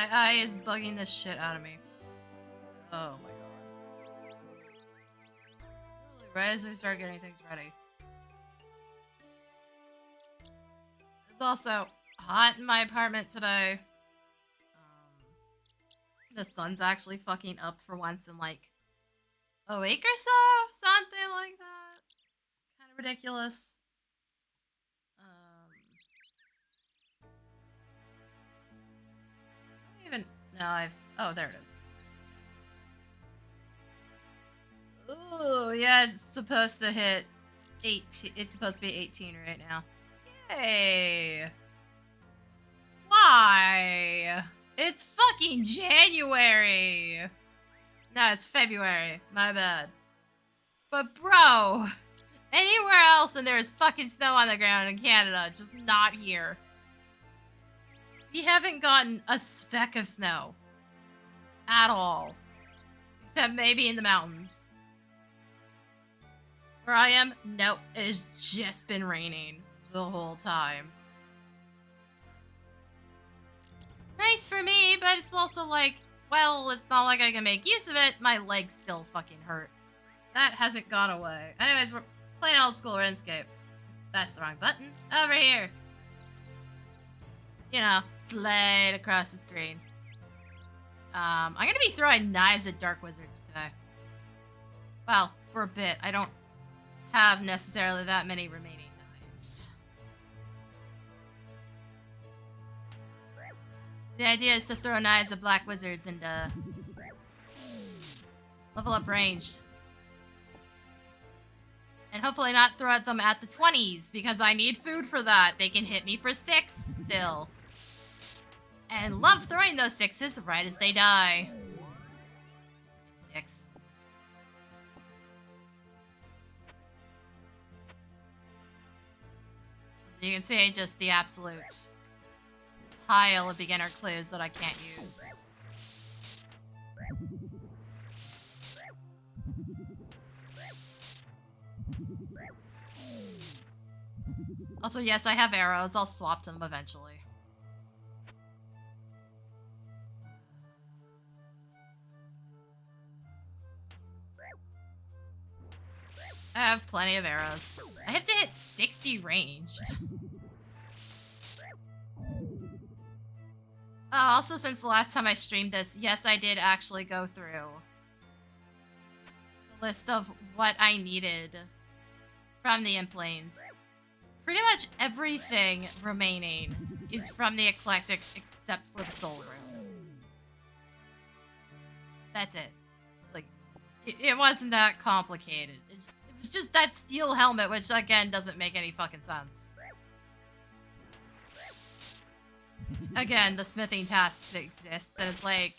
My eye is bugging the shit out of me. Oh my god. Right as we start getting things ready. It's also hot in my apartment today. The sun's actually fucking up for once in like a week or so? Something like that. It's kind of ridiculous. I don't even... No, oh, there it is. Ooh, yeah, it's supposed to hit 18. It's supposed to be 18 right now. Yay. Why? It's fucking January. No, it's February. My bad. But bro, anywhere else and there's fucking snow on the ground in Canada, just not here. We haven't gotten a speck of snow. At all. Except maybe in the mountains. Where I am, nope, it has just been raining the whole time. Nice for me, but it's also like, well, it's not like I can make use of it. My legs still fucking hurt. That hasn't gone away. Anyways, we're playing old school RuneScape. That's the wrong button. Over here. You know, slide across the screen. I'm gonna be throwing knives at Dark Wizards today. Well, for a bit. I don't have necessarily that many remaining knives. The idea is to throw knives at Black Wizards and level up ranged. And hopefully not throw at them at the 20s, because I need food for that. They can hit me for 6 still. And love throwing those 6s right as they die. Dicks. As you can see, just the absolute pile of beginner clues that I can't use. Also, yes, I have arrows. I'll swap to them eventually. I have plenty of arrows. I have to hit 60 ranged. Also, since the last time I streamed this, yes, I did actually go through the list of what I needed from the imp lanes. Pretty much everything remaining is from the Eclectics except for the Soul Room. That's it. Like, it wasn't that complicated. It was just that steel helmet, which again doesn't make any fucking sense. Again, the smithing task that exists, and it's like,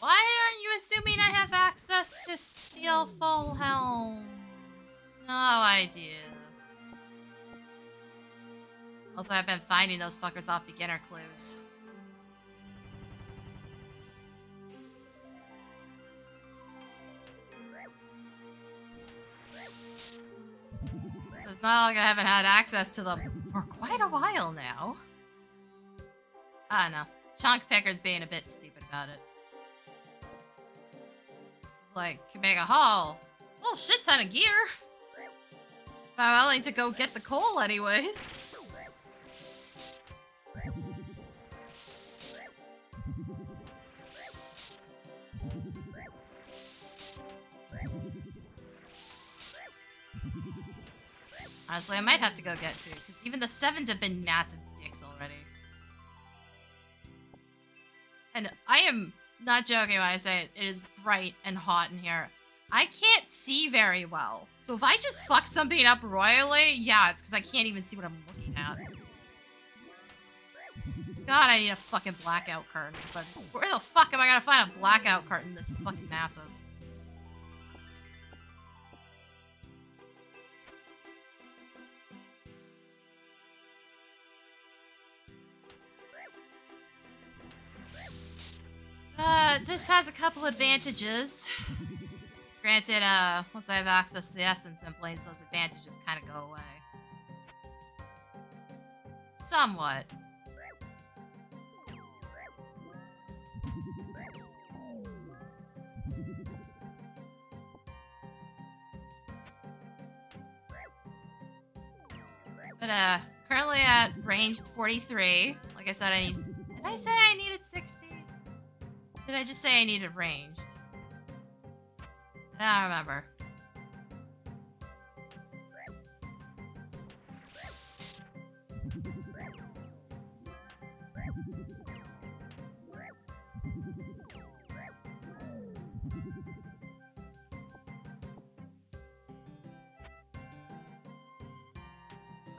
why aren't you assuming I have access to steel full helm? No idea. Also, I've been finding those fuckers off beginner clues. It's not like I haven't had access to them for quite a while now. I don't know. Chunk Picker's being a bit stupid about it. It's like, can make a haul. Well, shit ton of gear. But I'm willing to go get the coal anyways. Honestly, I might have to go get food, because even the 7s have been massive dicks already. And I am not joking when I say it is bright and hot in here. I can't see very well. So if I just fuck something up royally, yeah, it's because I can't even see what I'm looking at. God, I need a fucking blackout curtain. But where the fuck am I gonna find a blackout curtain this fucking massive? This has a couple advantages. Granted, once I have access to the essence in planes, those advantages kind of go away. Somewhat. But currently at ranged 43. Like I said, did I say I needed 60? Did I just say I needed ranged? I don't remember.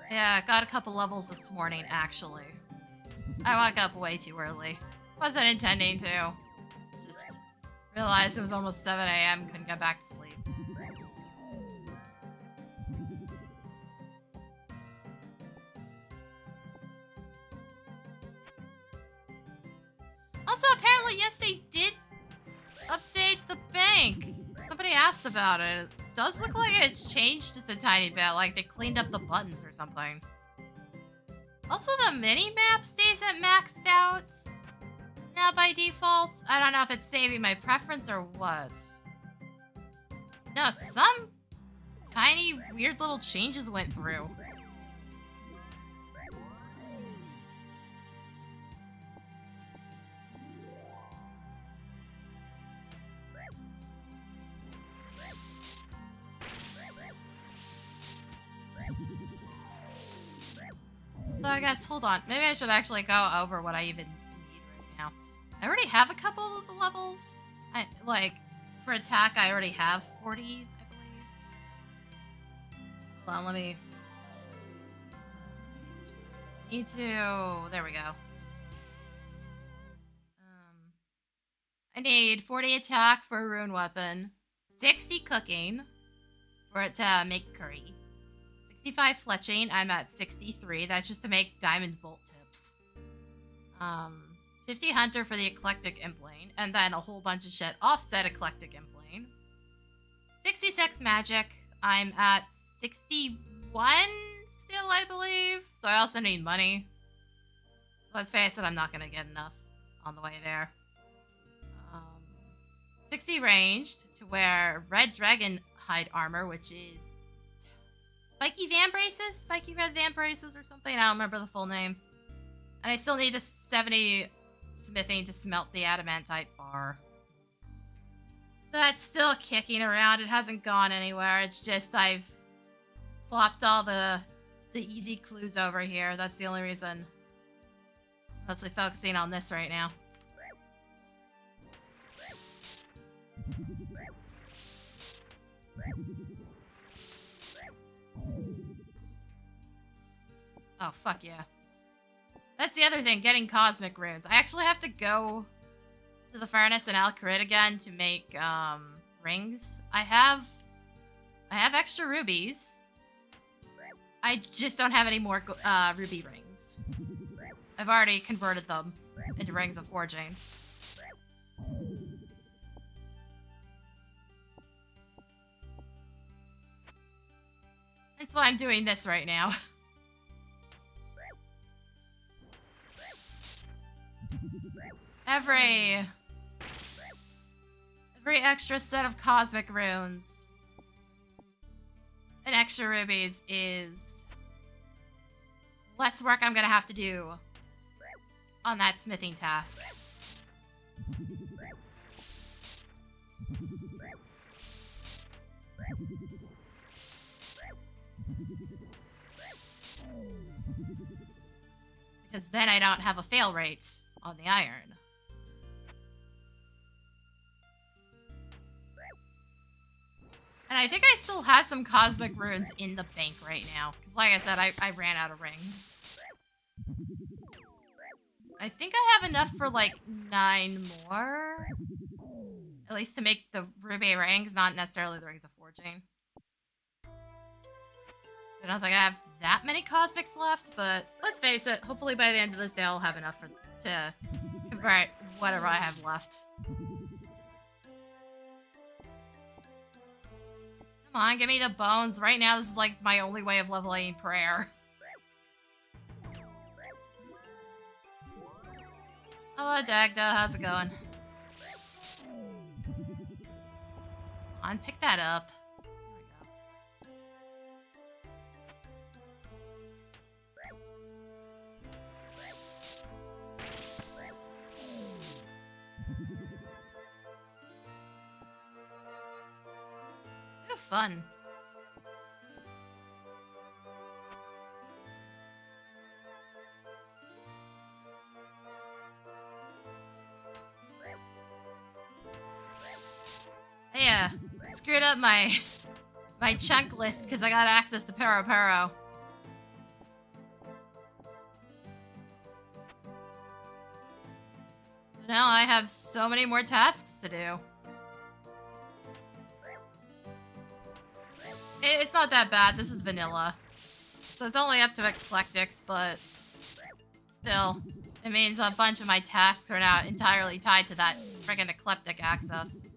Yeah, got a couple levels this morning, actually. I woke up way too early. Wasn't intending to. Just realized it was almost 7 a.m. Couldn't get back to sleep. Also, apparently, yes, they did update the bank. Somebody asked about it. It does look like it's changed just a tiny bit, like they cleaned up the buttons or something. Also, the mini-map stays at maxed out now by default. I don't know if it's saving my preference or what. No, some tiny weird little changes went through. So I guess, hold on. Maybe I should actually go over what I even need right now. I already have a couple of the levels. For attack, I already have 40, I believe. Hold on, let me... Need to... There we go. I need 40 attack for a rune weapon, 60 cooking for it to make curry, 65 fletching, I'm at 63, that's just to make diamond bolt tips. 50 hunter for the eclectic implane, and then a whole bunch of shit offset eclectic implane. 66 magic, I'm at 61 still, I believe, so I also need money. Let's face it, I'm not gonna get enough on the way there. 60 ranged to wear red dragon hide armor, which is spiky van braces? Spiky red van braces or something? I don't remember the full name. And I still need a 70 smithing to smelt the adamantite bar. That's still kicking around. It hasn't gone anywhere. It's just I've plopped all the easy clues over here. That's the only reason. Mostly focusing on this right now. Oh, fuck yeah. That's the other thing, getting cosmic runes. I actually have to go to the furnace in Alcarid again to make rings. I have extra rubies. I just don't have any more ruby rings. I've already converted them into rings of forging. That's why I'm doing this right now. Every extra set of cosmic runes and extra rubies is less work I'm gonna have to do on that smithing task. Because then I don't have a fail rate on the iron. And I think I still have some cosmic runes in the bank right now. Because like I said, I ran out of rings. I think I have enough for like 9 more. At least to make the ruby rings, not necessarily the rings of forging. I don't think I have that many cosmics left, but let's face it, hopefully by the end of this day I'll have enough to convert whatever I have left. Come on, give me the bones. Right now, this is like my only way of leveling prayer. Hello, Dagda. How's it going? Come on, pick that up. There we go. fun. Yeah, screwed up my chunk list because I got access to Puro-Puro. So now I have so many more tasks to do. It's not that bad. This is vanilla. So it's only up to eclectics, but still, it means a bunch of my tasks are now entirely tied to that friggin' eclectic access.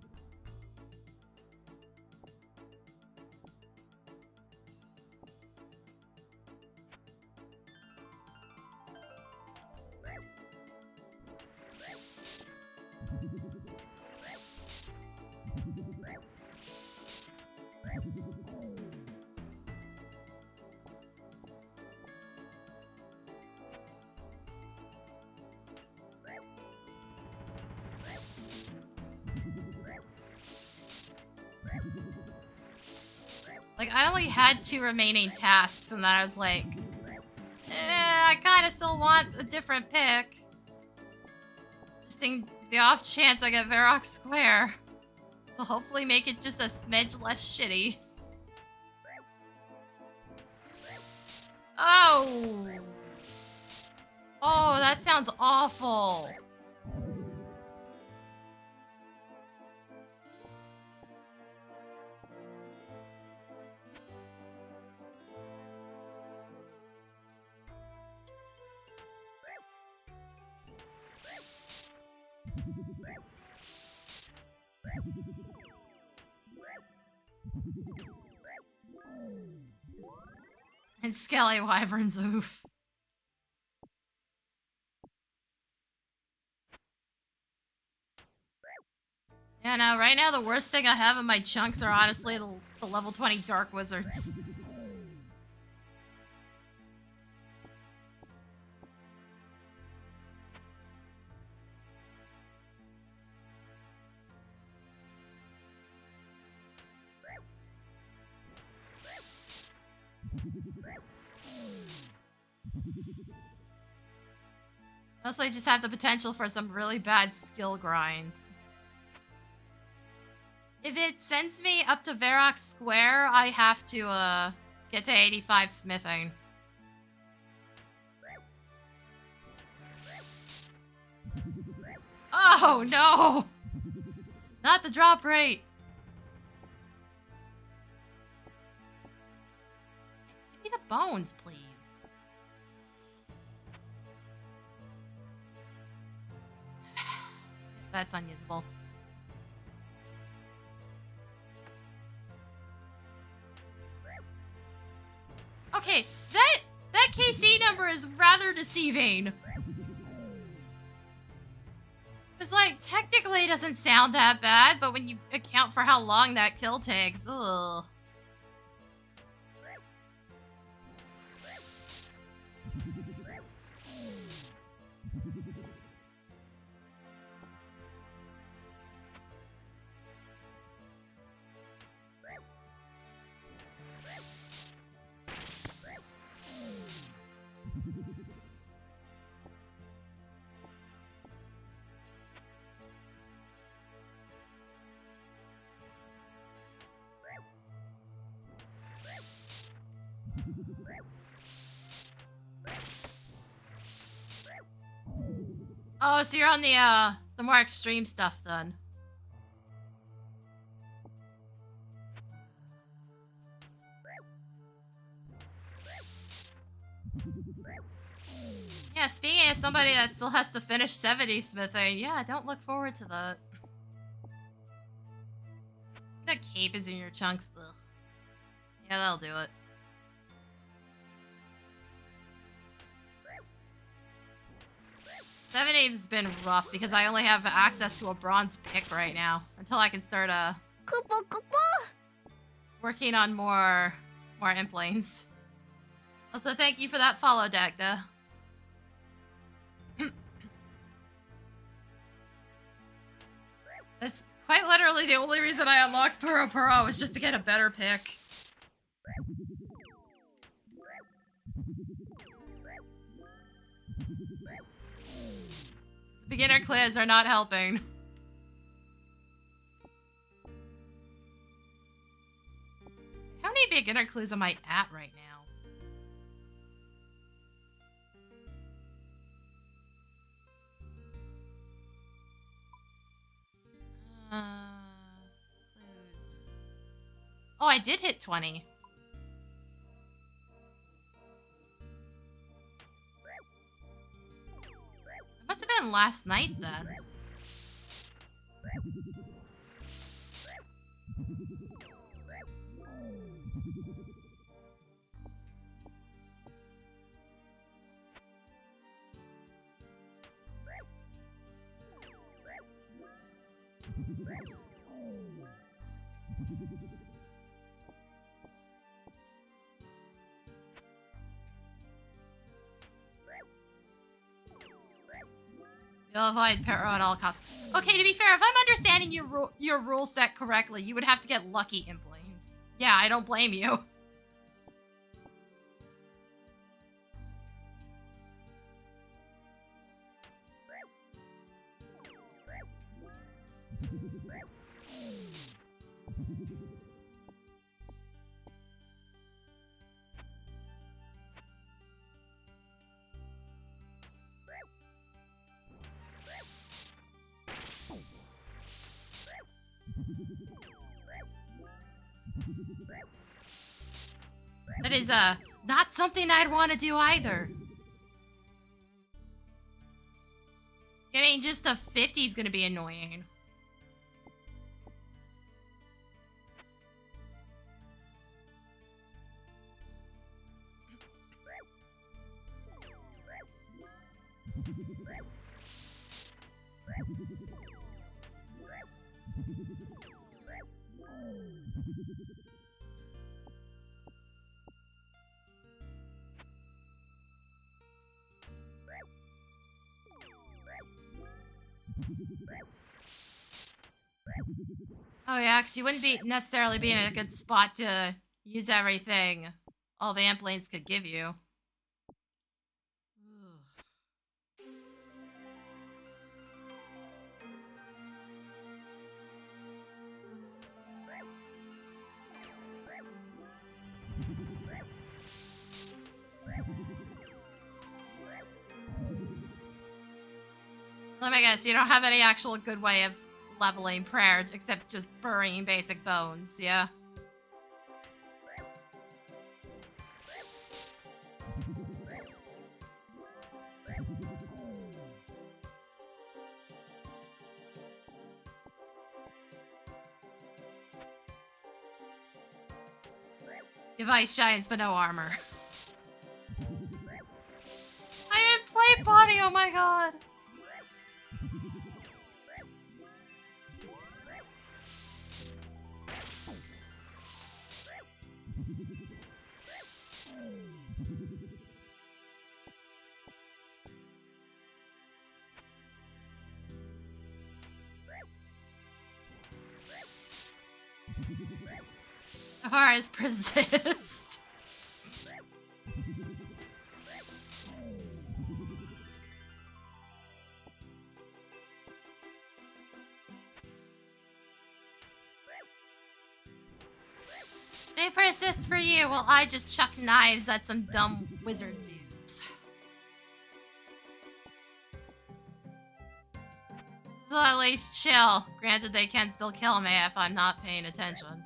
Like, I only had 2 remaining tasks, and I was like, I kind of still want a different pick. Just in the off chance I get Varrock Square. So hopefully make it just a smidge less shitty. Oh! Oh, that sounds awful. And Skelly Wyverns, oof. Yeah, no, right now the worst thing I have in my chunks are honestly the level 20 Dark Wizards. Also, I just have the potential for some really bad skill grinds. If it sends me up to Varrock Square, I have to, get to 85 smithing. Oh, no! Not the drop rate! Give me the bones, please. That's unusable. Okay, that KC number is rather deceiving. It's like, technically it doesn't sound that bad, but when you account for how long that kill takes, ugh. Oh, so you're on the more extreme stuff then. Yeah, speaking of somebody that still has to finish 70 smithing, yeah, don't look forward to that. That cape is in your chunks, ugh. Yeah, that'll do it. Seven Abe's been rough because I only have access to a bronze pick right now until I can start working on more imp lanes. Also, thank you for that follow, Dagda. That's Quite literally, the only reason I unlocked Puro-Puro was just to get a better pick. Beginner clues are not helping. How many beginner clues am I at right now? Clues. Oh, I did hit 20. It must have been last night then. You'll avoid Puro at all costs. Okay, to be fair, if I'm understanding your rule set correctly, you would have to get lucky implanes. Yeah, I don't blame you. That is, not something I'd want to do either. Getting just a 50 is going to be annoying. Oh yeah, because you wouldn't be necessarily be in a good spot to use everything all the amp lanes could give you. Let me guess, you don't have any actual good way of leveling prayer except just burying basic bones, yeah? Give ice giants but no armor. I didn't play body, oh my god! Horrors persist. They persist for you while I just chuck knives at some dumb wizard dudes. So at least chill. Granted, they can still kill me if I'm not paying attention.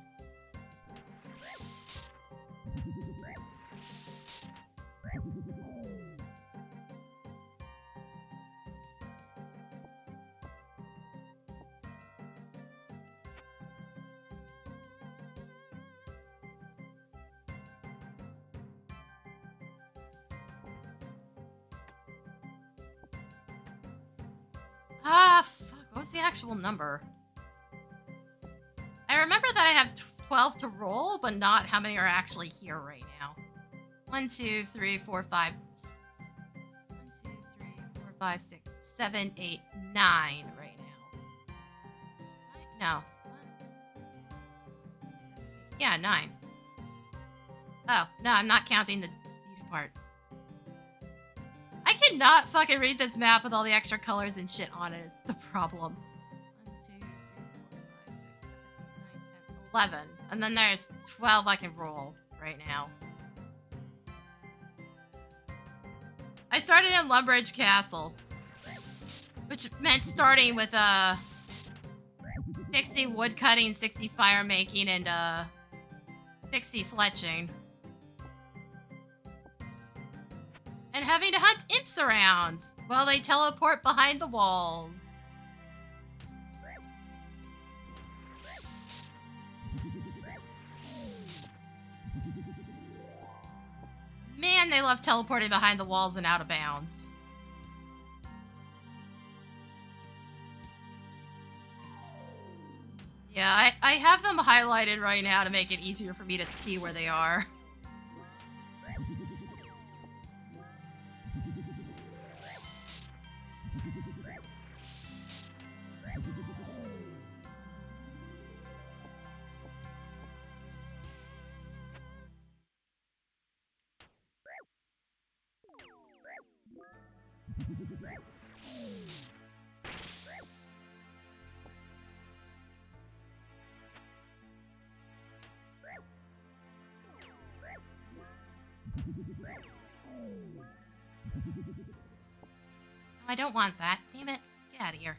Ah, fuck. What was the actual number? I remember that I have 12 to roll, but not how many are actually here right now. 1, 2, 3, 4, 5. 1, 2, 3, 4, 5, 6, 7, 8, 9 right now. No. Yeah, 9. Oh, no, I'm not counting these parts. I cannot fucking read this map with all the extra colors and shit on it is the problem. 1, 2, 3, 4, 5, 6, 7, 8, 9, 10, 11. And then there's 12 I can roll right now. I started in Lumbridge Castle, which meant starting with 60 woodcutting, 60 fire making, and 60 fletching. And having to hunt imps around while they teleport behind the walls. Man, they love teleporting behind the walls and out of bounds. Yeah, I have them highlighted right now to make it easier for me to see where they are. I don't want that. Damn it. Get out of here.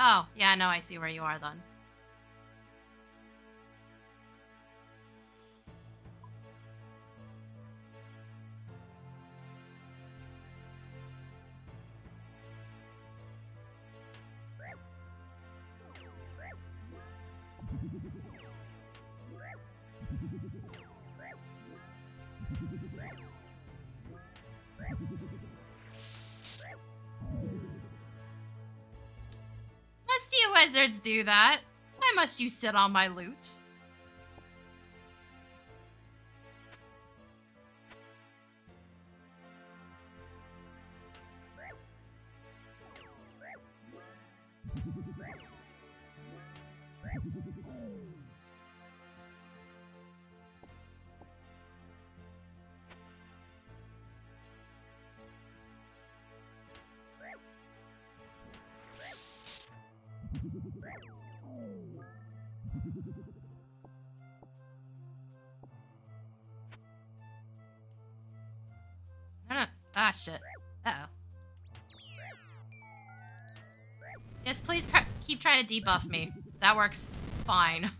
Oh, yeah, no, I see where you are then. Must you wizards do that? Why must you sit on my loot? Ah, shit. Uh-oh. Yes, please keep trying to debuff me. That works fine.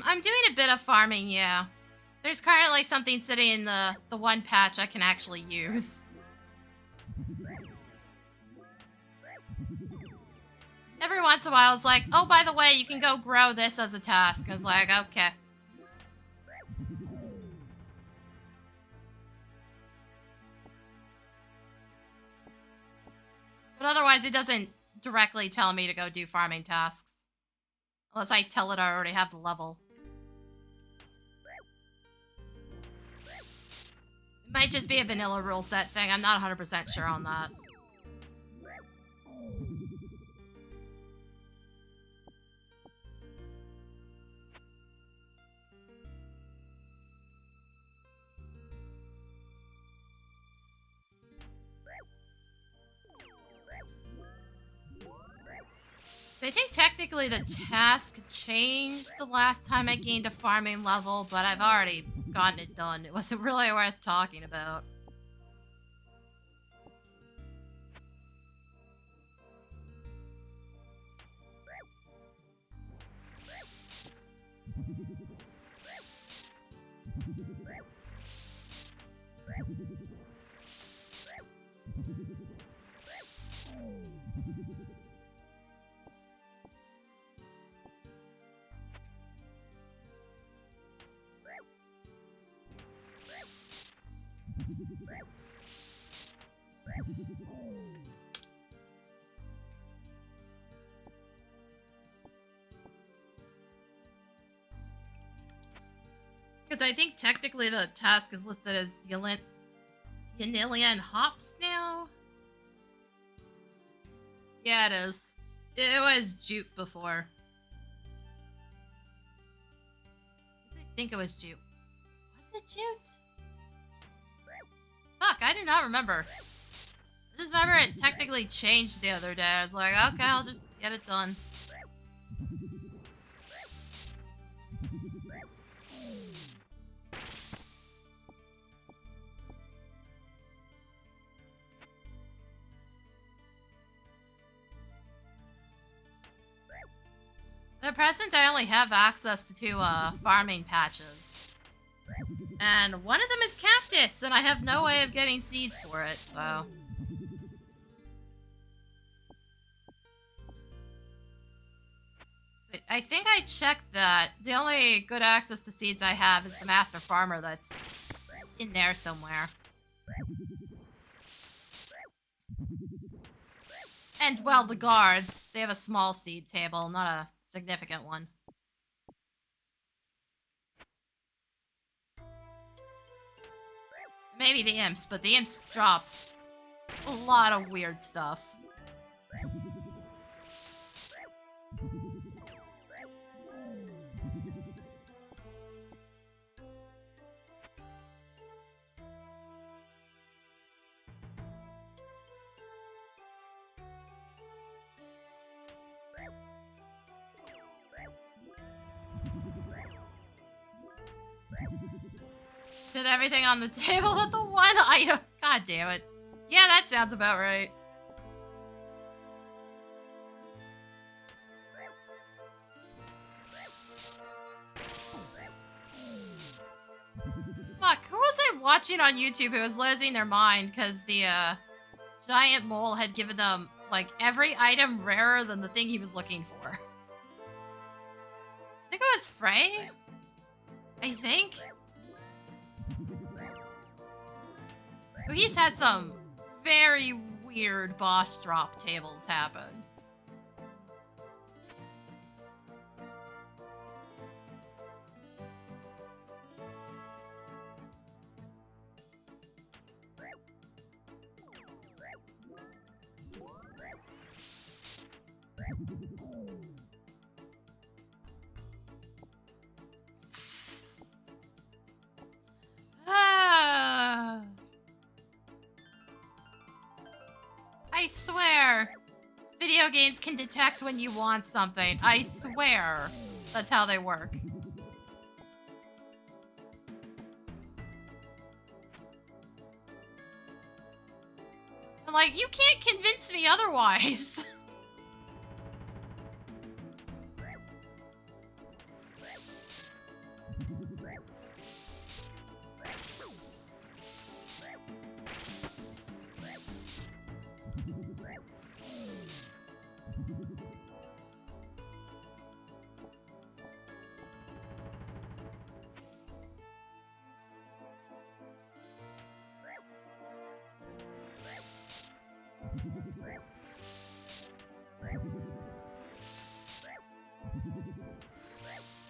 I'm doing a bit of farming, yeah. There's currently something sitting in the one patch I can actually use. Every once in a while, it's like, oh, by the way, you can go grow this as a task. I was like, okay. But otherwise, it doesn't directly tell me to go do farming tasks. Unless I tell it I already have the level. It might just be a vanilla rule set thing. I'm not 100% sure on that. I think technically the task changed the last time I gained a farming level, but I've already gotten it done. It wasn't really worth talking about. Because I think technically the task is listed as Yanillian hops now. Yeah, it is. It was Jute before. I think it was Jute. Was it Jute? Fuck, I do not remember. I just remember it technically changed the other day. I was like, okay, I'll just get it done. At present, I only have access to 2 farming patches. And one of them is cactus, and I have no way of getting seeds for it, so... I think I checked that. The only good access to seeds I have is the Master Farmer that's in there somewhere. And, well, the guards. They have a small seed table, not a significant one. Maybe the imps, but the imps dropped a lot of weird stuff. Did everything on the table with the one item. God damn it. Yeah, that sounds about right. Fuck, who was I watching on YouTube who was losing their mind because the giant mole had given them, like, every item rarer than the thing he was looking for? I think it was Frey? I think? He's had some very weird boss drop tables happen. I swear, video games can detect when you want something. I swear, that's how they work. I'm like, you can't convince me otherwise.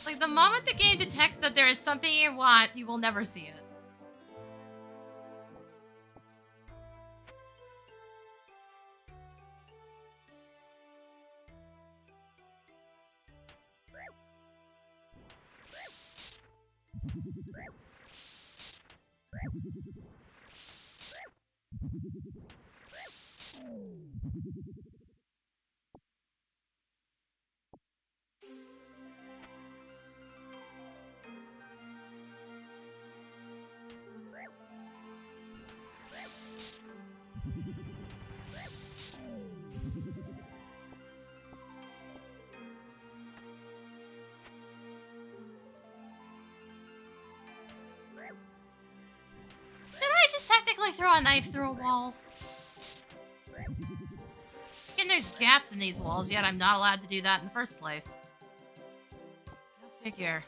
Like, the moment the game detects that there is something you want, you will never see it. physically throw a knife through a wall? And there's gaps in these walls, yet I'm not allowed to do that in the first place. Go figure.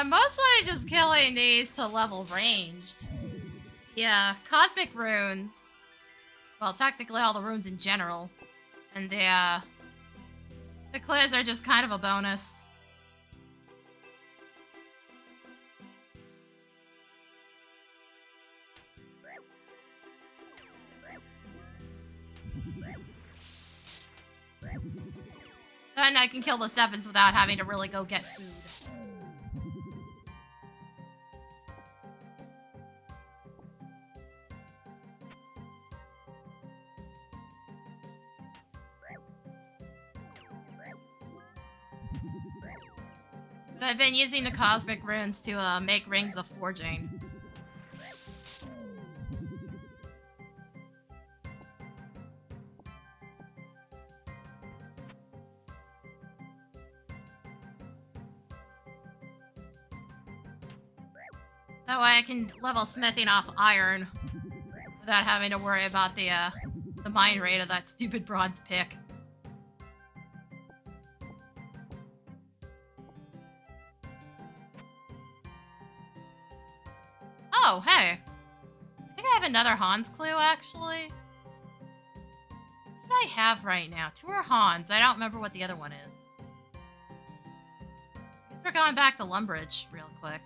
Mostly just killing these to level ranged. Yeah, cosmic runes. Well, technically all the runes in general. And the quiz are just kind of a bonus. Then I can kill the 7s without having to really go get food. But I've been using the cosmic runes to make rings of forging. That way I can level smithing off iron without having to worry about the mine rate of that stupid bronze pick. Oh, hey. I think I have another Hans clue, actually. What do I have right now? 2 are Hans. I don't remember what the other one is. I guess we're going back to Lumbridge real quick.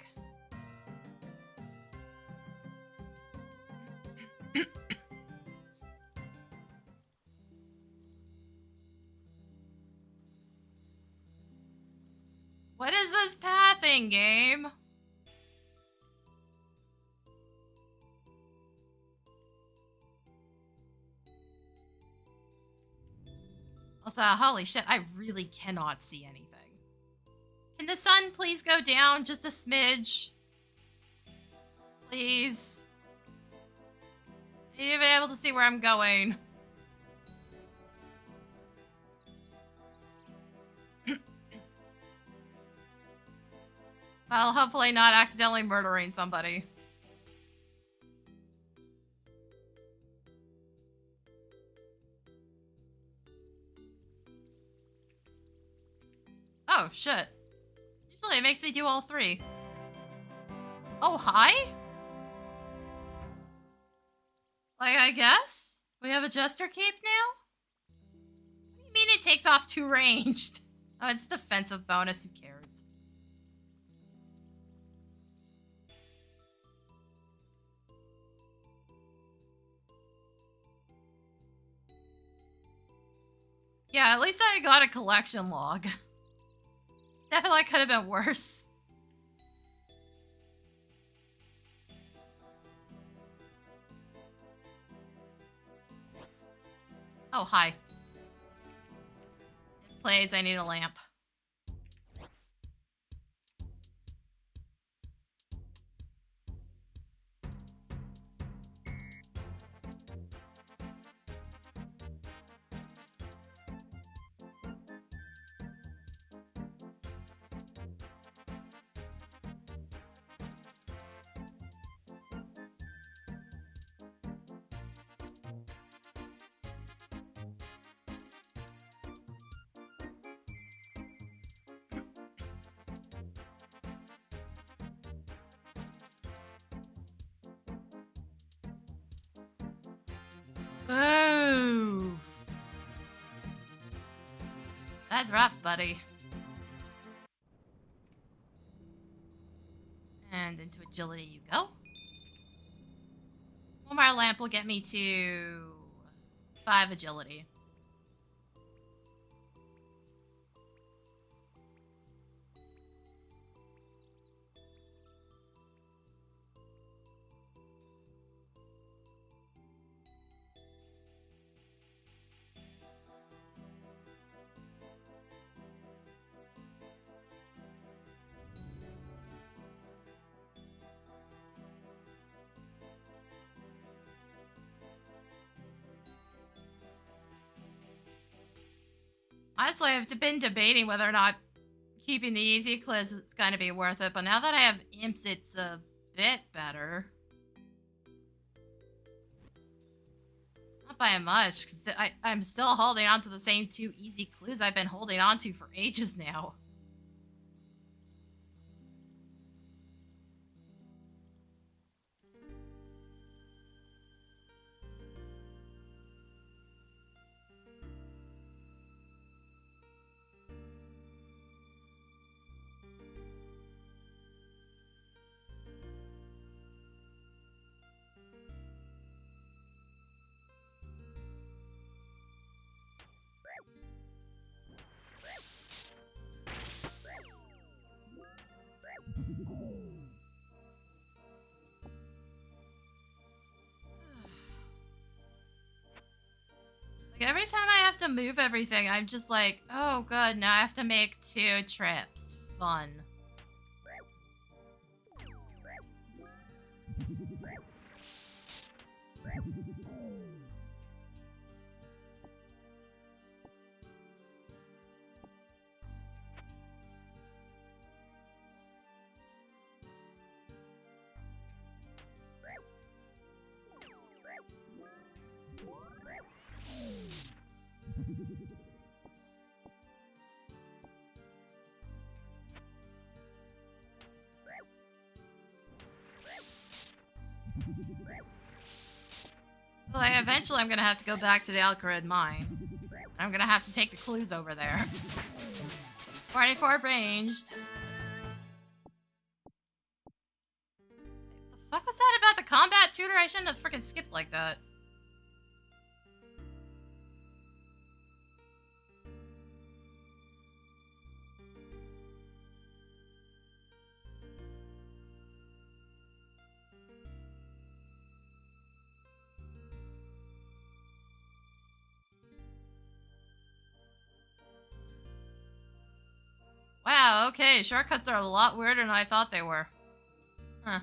What is this pathing game? Also, holy shit, I really cannot see anything. Can the sun please go down just a smidge? Please. I need to be able to see where I'm going. Well, hopefully not accidentally murdering somebody. Oh, shit. Usually it makes me do all 3. Oh, hi? Like, I guess? We have a Jester Cape now? What do you mean it takes off 2 ranged? Oh, it's defensive bonus, who cares? Yeah, at least I got a collection log. Definitely could have been worse. Oh, hi. This plays, I need a lamp. Ooh. That's rough, buddy. And into agility you go. One more lamp will get me to 5 agility. Honestly, I've been debating whether or not keeping the easy clues is going to be worth it, but now that I have imps, it's a bit better. Not by much, because I'm still holding on to the same 2 easy clues I've been holding on to for ages now. Like, every time I have to move everything, I'm just like, oh good, now I have to make 2 trips. Fun. Well, eventually I'm gonna have to go back to the Alcarid mine. I'm gonna have to take the clues over there. 44 ranged. The fuck was that about the combat tutor? I shouldn't have freaking skipped like that. Wow, okay, shortcuts are a lot weirder than I thought they were. Huh.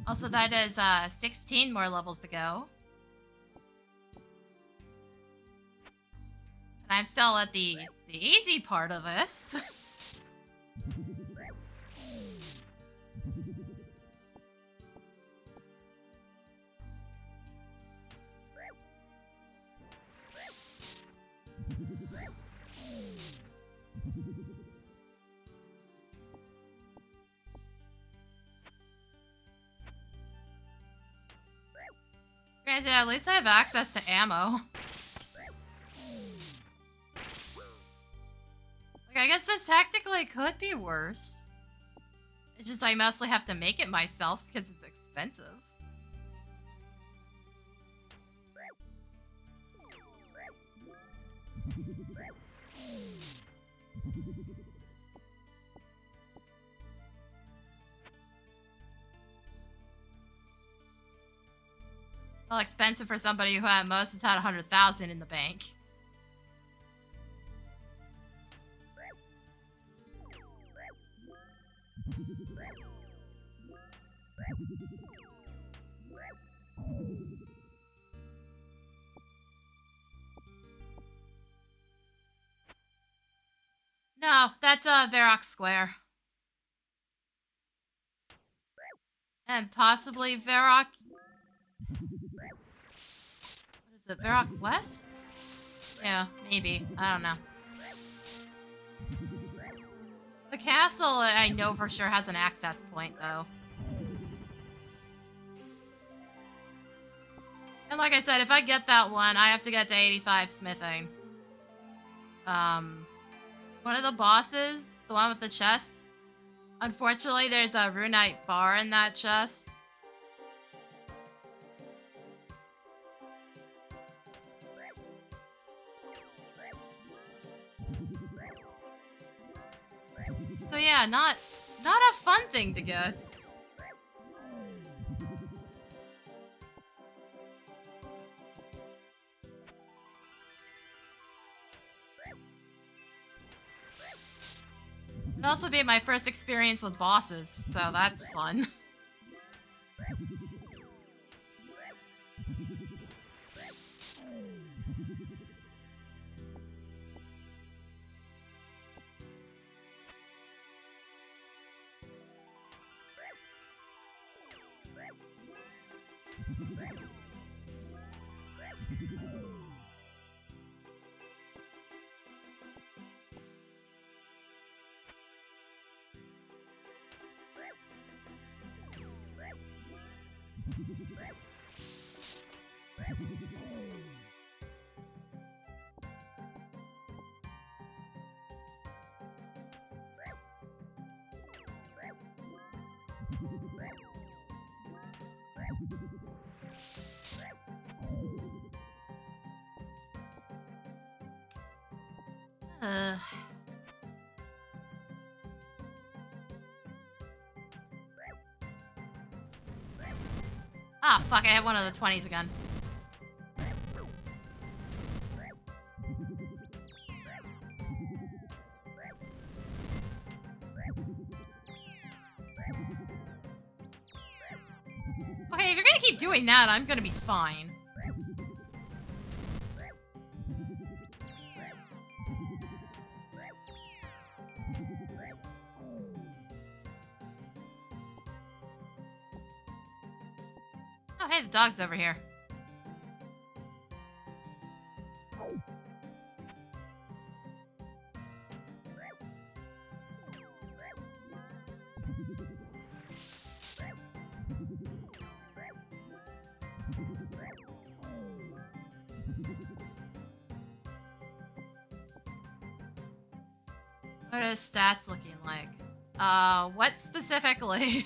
Also, that is 16 more levels to go. And I'm still at the easy part of this. Granted, at least I have access to ammo. Like, I guess this technically could be worse. It's just I mostly have to make it myself because it's expensive. Well, expensive for somebody who at most has had 100,000 in the bank. No, that's Varrock Square. And possibly Varrock... What is it, Varrock West? Yeah, maybe. I don't know. The castle, I know for sure, has an access point, though. And like I said, if I get that one, I have to get to 85 smithing. One of the bosses, the one with the chest, unfortunately, there's a runite bar in that chest. yeah, not a fun thing to get. It'd also be my first experience with bosses, so that's fun. Ah, fuck, I have one of the 20s again. Okay, if you're gonna keep doing that, I'm gonna be fine. Oh, hey, the dog's over here. What are his stats looking like? What specifically?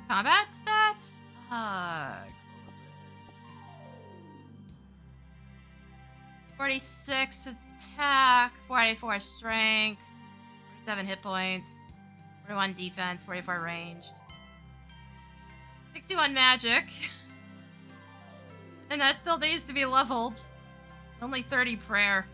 Combat stats? Fuck. What was it? 46 attack, 44 strength, 47 hit points, 41 defense, 44 ranged, 61 magic. And that still needs to be leveled. Only 30 prayer.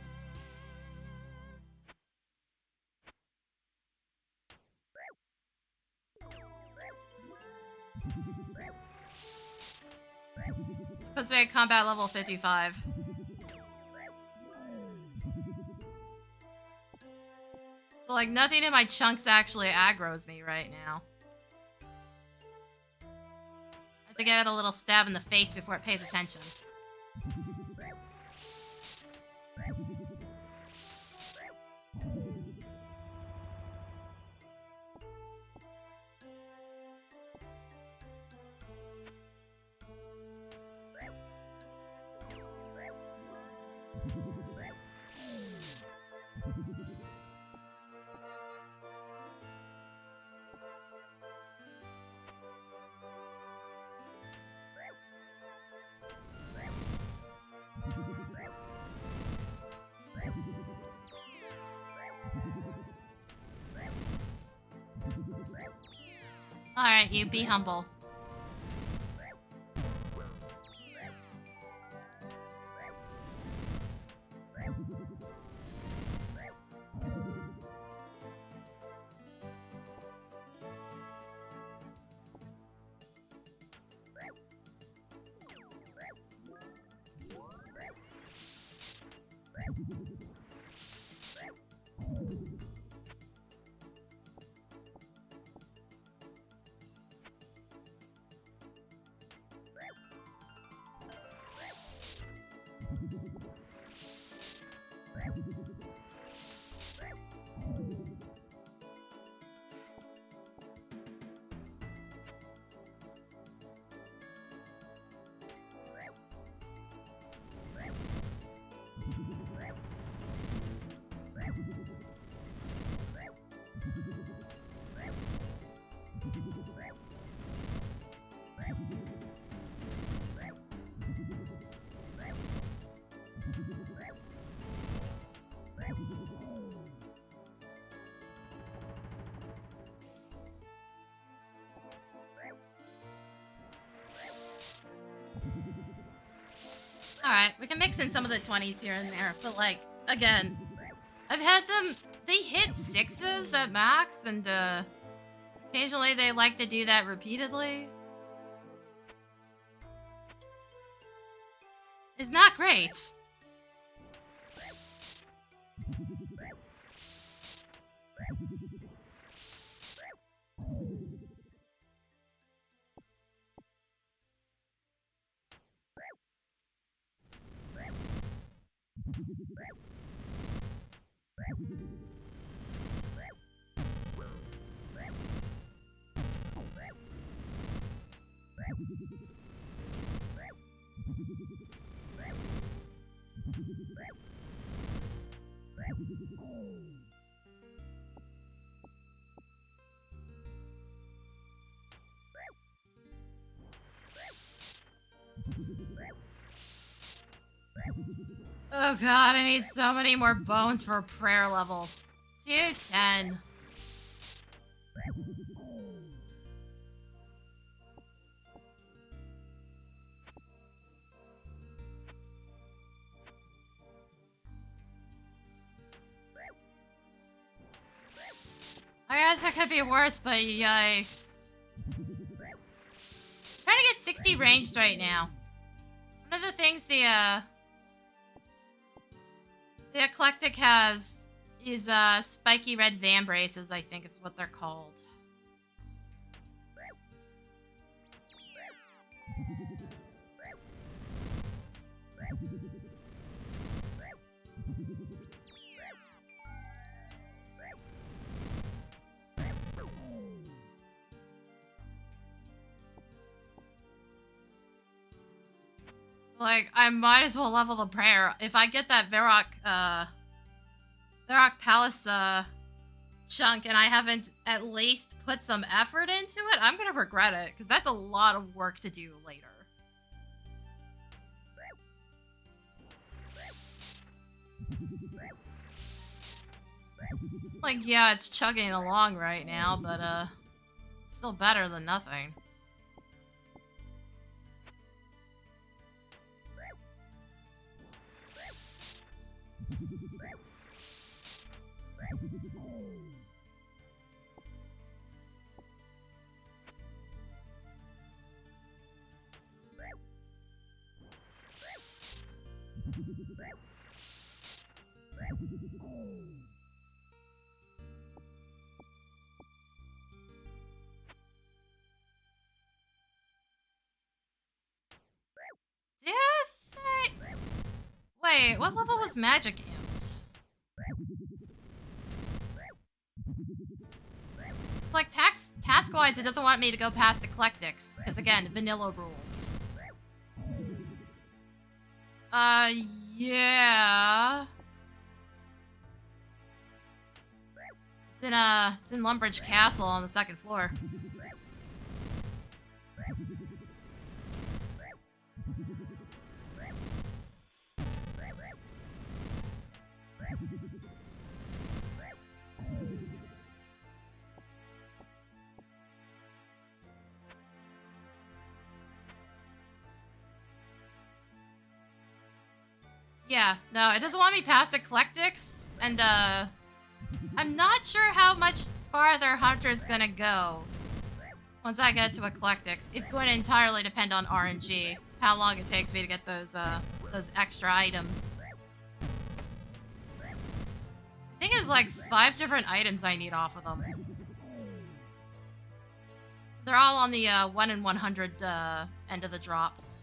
Puts me at combat level 55. So, like, nothing in my chunks actually aggroes me right now. I have to get it a little stab in the face before it pays attention. Alright, you be humble. Alright, we can mix in some of the 20s here and there, but like, again, I've had them, they hit 6s at max, and occasionally they like to do that repeatedly. It's not great. Oh god, I need so many more bones for a prayer level. 210. I guess it could be worse, but yikes. Trying to get 60 ranged right now. One of the things the Eclectic has is spiky red vambraces, I think is what they're called. Like, I might as well level the prayer. If I get that Varrock Palace chunk and I haven't at least put some effort into it, I'm gonna regret it, because that's a lot of work to do later. Like, yeah, it's chugging along right now, but still better than nothing. Wait, what level was magic imps? It's like task-wise, it doesn't want me to go past eclectics, because again, vanilla rules. Yeah. It's in Lumbridge Castle on the second floor. Yeah, no, it doesn't want me past eclectics, and I'm not sure how much farther Hunter's gonna go once I get to eclectics. It's going to entirely depend on RNG, how long it takes me to get those extra items. I think it's like 5 different items I need off of them. They're all on the 1 in 100 end of the drops.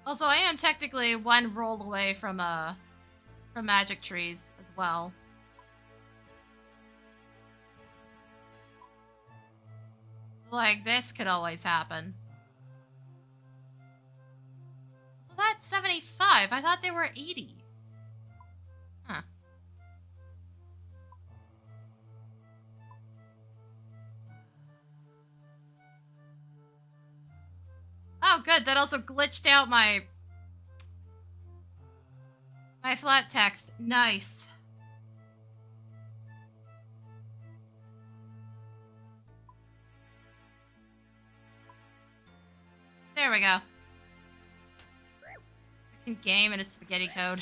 Also, I am technically 1 roll away from magic trees as well. So, like, this could always happen. Well, that's 75. I thought they were 80. Huh. Oh, good. That also glitched out my flat text. Nice. There we go. Freaking game and its spaghetti code.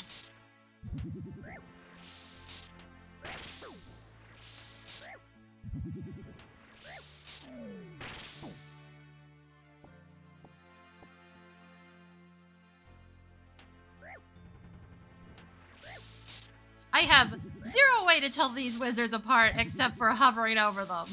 I have zero way to tell these wizards apart except for hovering over them.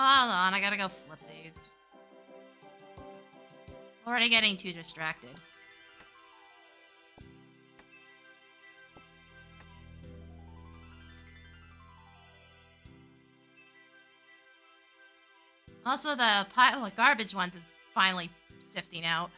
Hold on, I gotta go flip these. Already getting too distracted. Also, the pile of garbage ones is finally sifting out.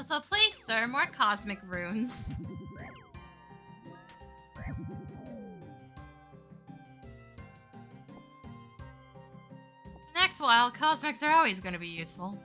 Also, please, sir, more cosmic runes. Next while, cosmics are always going to be useful.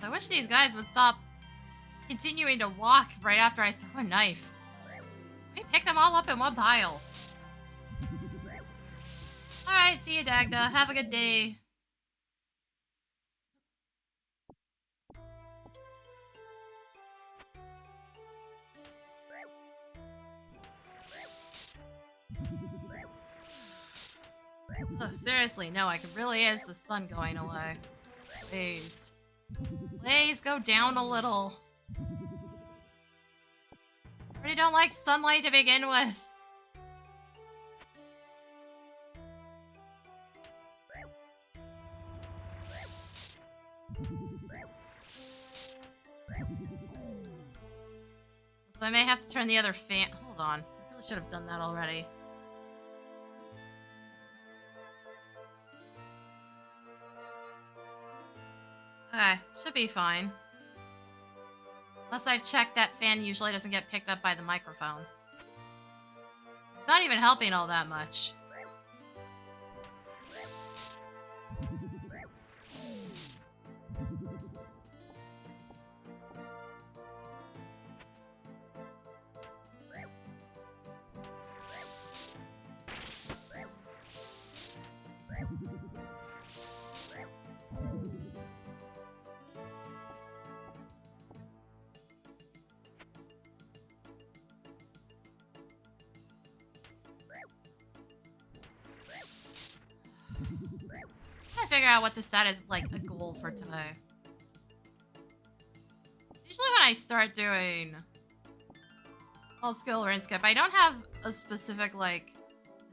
I wish these guys would stop continuing to walk right after I throw a knife. Let me pick them all up in one pile. Alright, see you, Dagda. Have a good day. Oh, seriously, no, I could really is the sun going away. Please. Please go down a little. But I don't like sunlight to begin with. So I may have to turn the other fan. Hold on. I really should have done that already. Okay, should be fine. Unless I've checked that fan usually doesn't get picked up by the microphone. It's not even helping all that much. Figure out what to set as like a goal for today. Usually when I start doing old school runescape, I don't have a specific like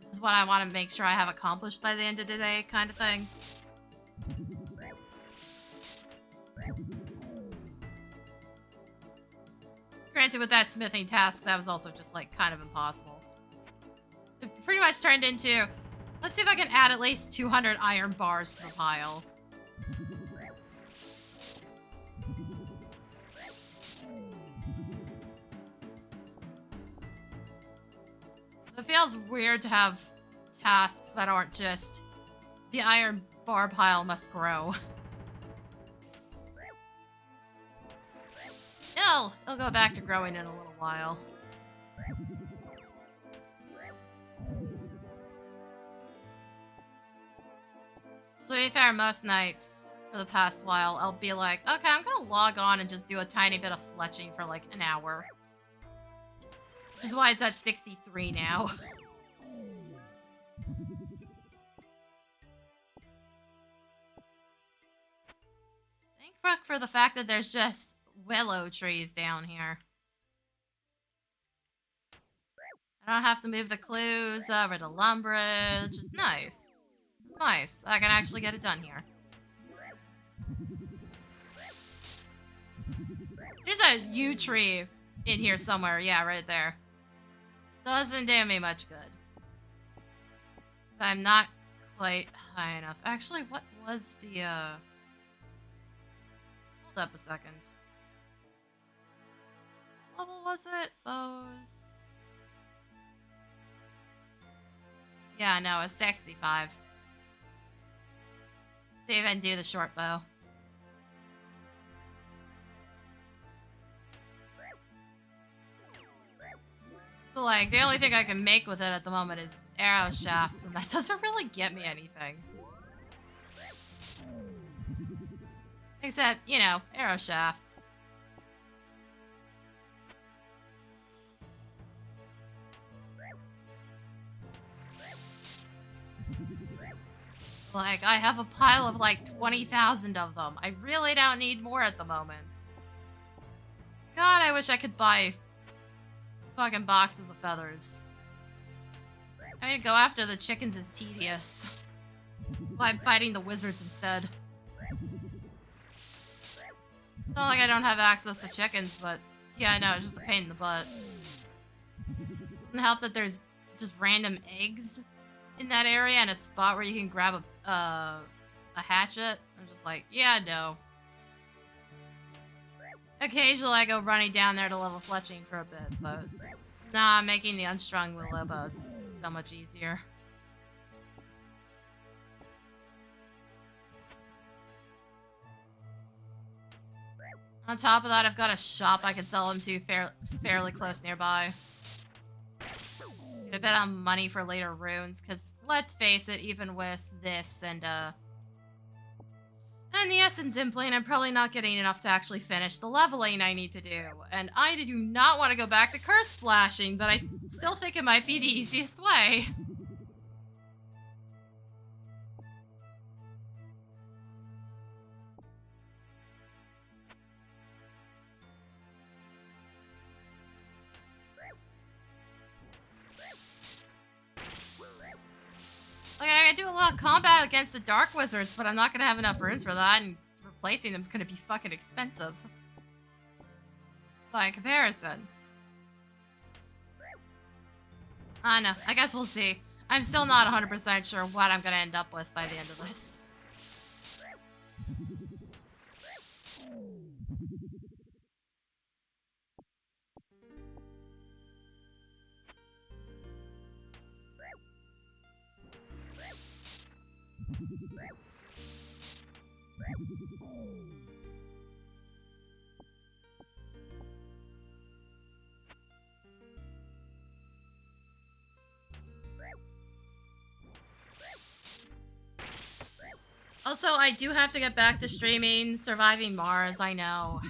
this is what I want to make sure I have accomplished by the end of the day kind of thing. Granted, with that smithing task, that was also just like kind of impossible. It pretty much turned into, let's see if I can add at least 200 iron bars to the pile. So it feels weird to have tasks that aren't just the iron bar pile must grow. It'll go back to growing in a little while. To be fair, most nights for the past while, I'll be like, okay, I'm gonna log on and just do a tiny bit of fletching for like an hour. Which is why it's at 63 now. Thank fuck for the fact that there's just willow trees down here. I don't have to move the clues over to Lumbridge. It's nice. It's nice. I can actually get it done here. There's a yew tree in here somewhere. Yeah, right there. Doesn't do me much good. So I'm not quite high enough. Actually, what was the, Hold up a second. What level was it? Bows... Yeah, no, it's 65. To even do the short bow. So, like, the only thing I can make with it at the moment is arrow shafts, and that doesn't really get me anything. Except, you know, arrow shafts. Like, I have a pile of like 20,000 of them. I really don't need more at the moment. God, I wish I could buy fucking boxes of feathers. I mean, go after the chickens is tedious. That's why I'm fighting the wizards instead. It's not like I don't have access to chickens, but yeah, I know, it's just a pain in the butt. Doesn't help that there's just random eggs in that area and a spot where you can grab a hatchet. I'm just like, yeah, no. Occasionally I go running down there to level fletching for a bit, but nah, making the unstrung willow bows is so much easier. On top of that, I've got a shop I can sell them to fairly close nearby. Get a bit on money for later runes, because let's face it, even with this and the Essence Implant, I'm probably not getting enough to actually finish the leveling I need to do. And I do not want to go back to curse splashing, but I still think it might be the easiest way. do a lot of combat against the Dark Wizards, but I'm not gonna have enough runes for that, and replacing them is gonna be fucking expensive. By comparison. I don't know. I guess we'll see. I'm still not 100% sure what I'm gonna end up with by the end of this. Also, I do have to get back to streaming Surviving Mars, I know.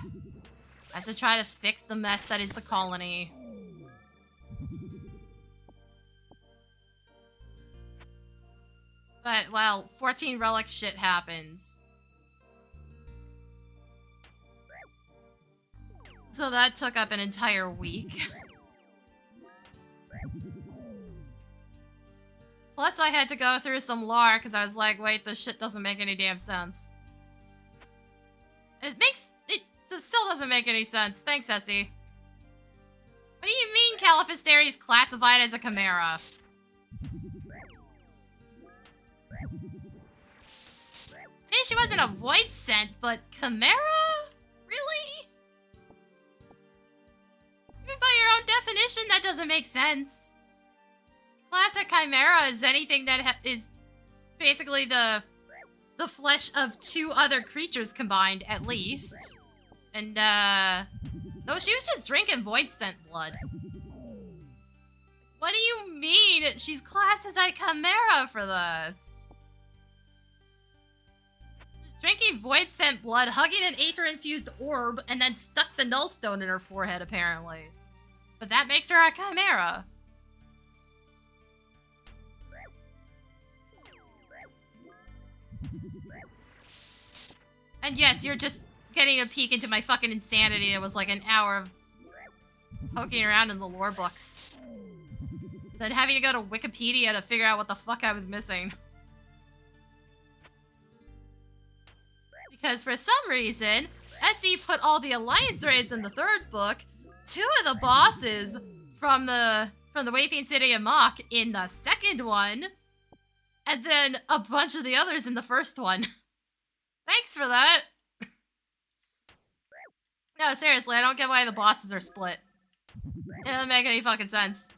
I have to try to fix the mess that is the colony. But, well, 14 relic shit happens. So that took up an entire week. Plus, I had to go through some lore because I was like, wait, this shit doesn't make any damn sense. And it still doesn't make any sense. Thanks, Essie. What do you mean Caliphysteria is classified as a chimera? I knew she wasn't a void scent, but chimera? Really? Even by your own definition, that doesn't make sense. Classic chimera is anything that is basically the flesh of two other creatures combined, at least. And, no, she was just drinking void scent blood. What do you mean? She's classed as a chimera for that. Just drinking void scent blood, hugging an aether-infused orb, and then stuck the nullstone in her forehead, apparently. But that makes her a chimera. And yes, you're just getting a peek into my fucking insanity. It was like an hour of poking around in the lore books. Then having to go to Wikipedia to figure out what the fuck I was missing. Because for some reason, Essie put all the alliance raids in the third book, two of the bosses from the Wayfiend City of Mach in the second one, and then a bunch of the others in the first one. Thanks for that. No, seriously, I don't get why the bosses are split. It doesn't make any fucking sense.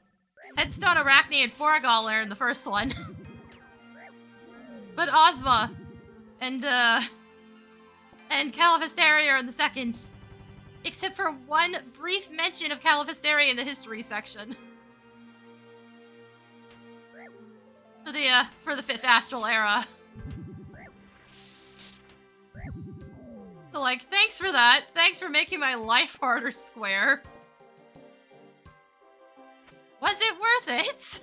Headstone, Arachne, and Foragal are in the first one. But Ozma and Caliphysteria are in the second. Except for one brief mention of Caliphysteria in the history section. For the 5th Astral Era. So, like, thanks for that. Thanks for making my life harder, Square. Was it worth it?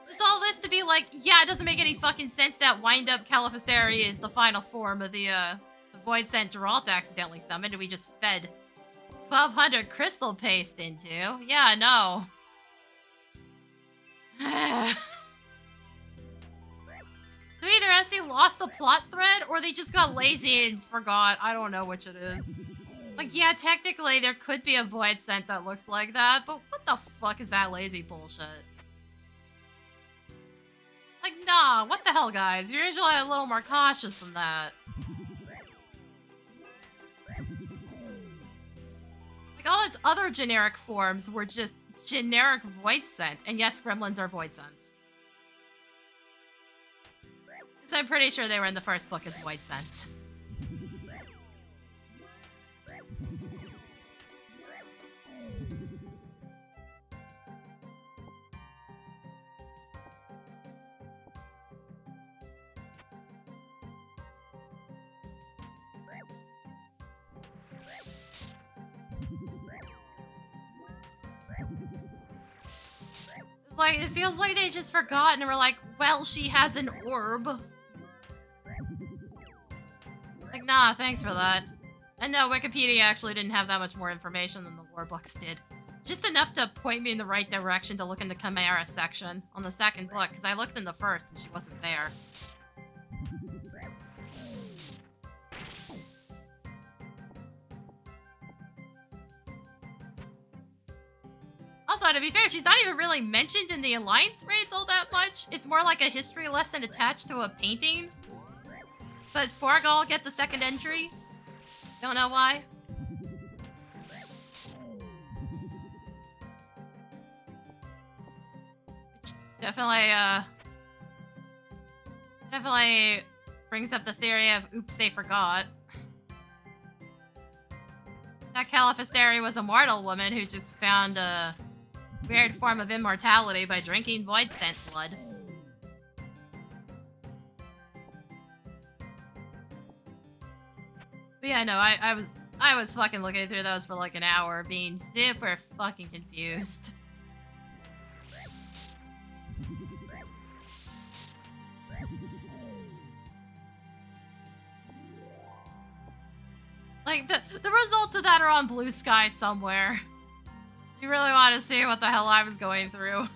Just all this to be like, yeah, it doesn't make any fucking sense that wind-up Caliphysteria is the final form of the Void Scent Geralt accidentally summoned, and we just fed 1200 crystal paste into. Yeah, no. So either Essie lost the plot thread, or they just got lazy and forgot. I don't know which it is. Like, yeah, technically there could be a void scent that looks like that, but what the fuck is that lazy bullshit? Like, nah, what the hell, guys? You're usually a little more cautious than that. Like, all its other generic forms were just generic void scent. And yes, gremlins are void scent. So I'm pretty sure they were in the first book as void scent. Like, it feels like they just forgot and were like, well, she has an orb. Like, nah, thanks for that. And no, Wikipedia actually didn't have that much more information than the lore books did. Just enough to point me in the right direction to look in the Chimera section on the second book, because I looked in the first and she wasn't there. Also, to be fair, she's not even really mentioned in the Alliance raids all that much. It's more like a history lesson attached to a painting. But Forgal gets a second entry. Don't know why. Which definitely brings up the theory of oops, they forgot. That Califasteri was a mortal woman who just found a weird form of immortality by drinking void scent blood. But yeah, no, I was fucking looking through those for like an hour, being super fucking confused. Like, the results of that are on Blue Sky somewhere. You really want to see what the hell I was going through.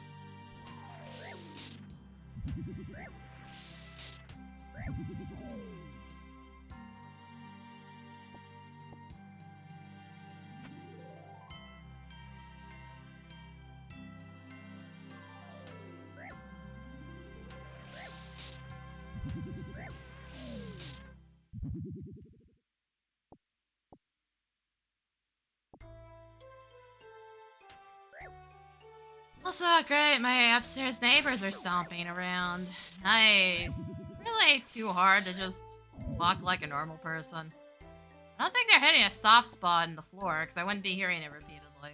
Also, great, my upstairs neighbors are stomping around. Nice. It's really too hard to just walk like a normal person. I don't think they're hitting a soft spot in the floor, because I wouldn't be hearing it repeatedly.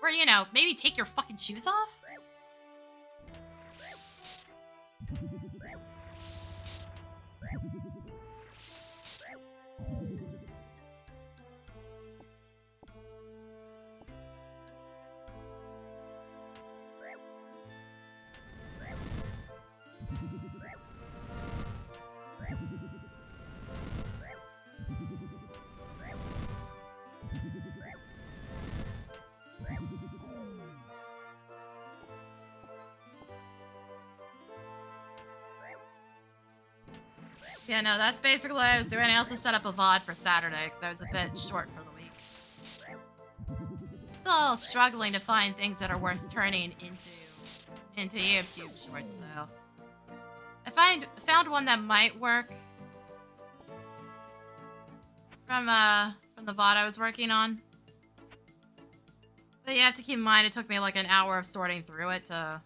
Or, you know, maybe take your fucking shoes off? Yeah, no, that's basically what I was doing. I also set up a VOD for Saturday because I was a bit short for the week. Still struggling to find things that are worth turning into YouTube shorts, though. I found one that might work from the VOD I was working on. But you have to keep in mind it took me like an hour of sorting through it to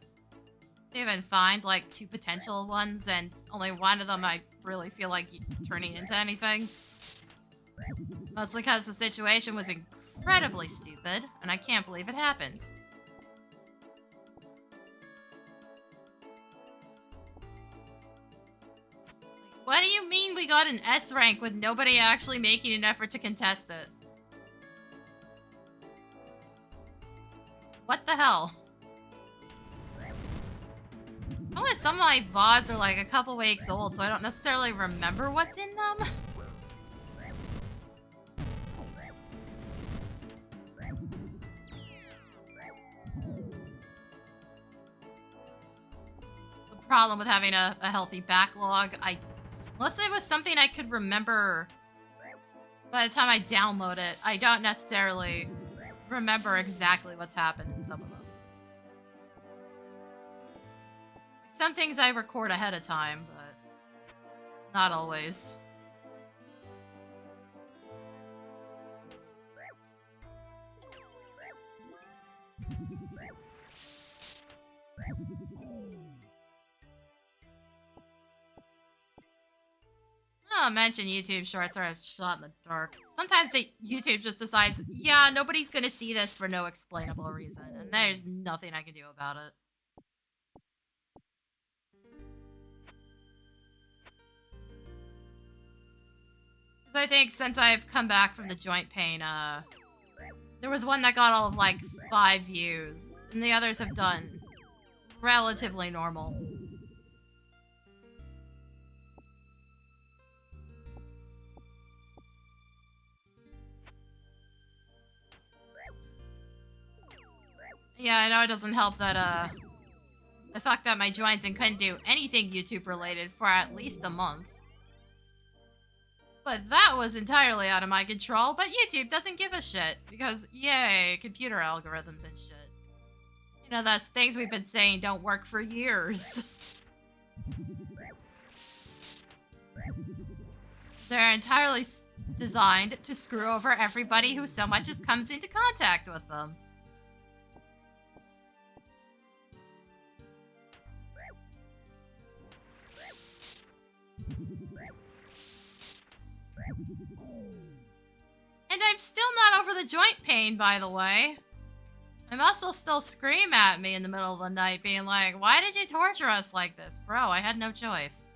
even find like 2 potential ones, and only one of them I really feel like turning into anything. Mostly because the situation was incredibly stupid, and I can't believe it happened. What do you mean we got an S rank with nobody actually making an effort to contest it? What the hell? Only some of my VODs are like a couple weeks old, so I don't necessarily remember what's in them. The problem with having a healthy backlog, unless it was something I could remember by the time I download it, I don't necessarily remember exactly what's happened in some of them. Some things I record ahead of time, but not always. I'll mention YouTube shorts are a shot in the dark. Sometimes YouTube just decides, yeah, nobody's gonna see this for no explainable reason, and there's nothing I can do about it. Because I think since I've come back from the joint pain, there was one that got all of like 5 views, and the others have done relatively normal. Yeah, I know it doesn't help that, I fucked up my joints and couldn't do anything YouTube related for at least a month. But that was entirely out of my control, but YouTube doesn't give a shit, because yay, computer algorithms and shit. You know, that's things we've been saying don't work for years. They're entirely designed to screw over everybody who so much as comes into contact with them. And I'm still not over the joint pain, by the way. My muscles still scream at me in the middle of the night, being like, why did you torture us like this? Bro, I had no choice.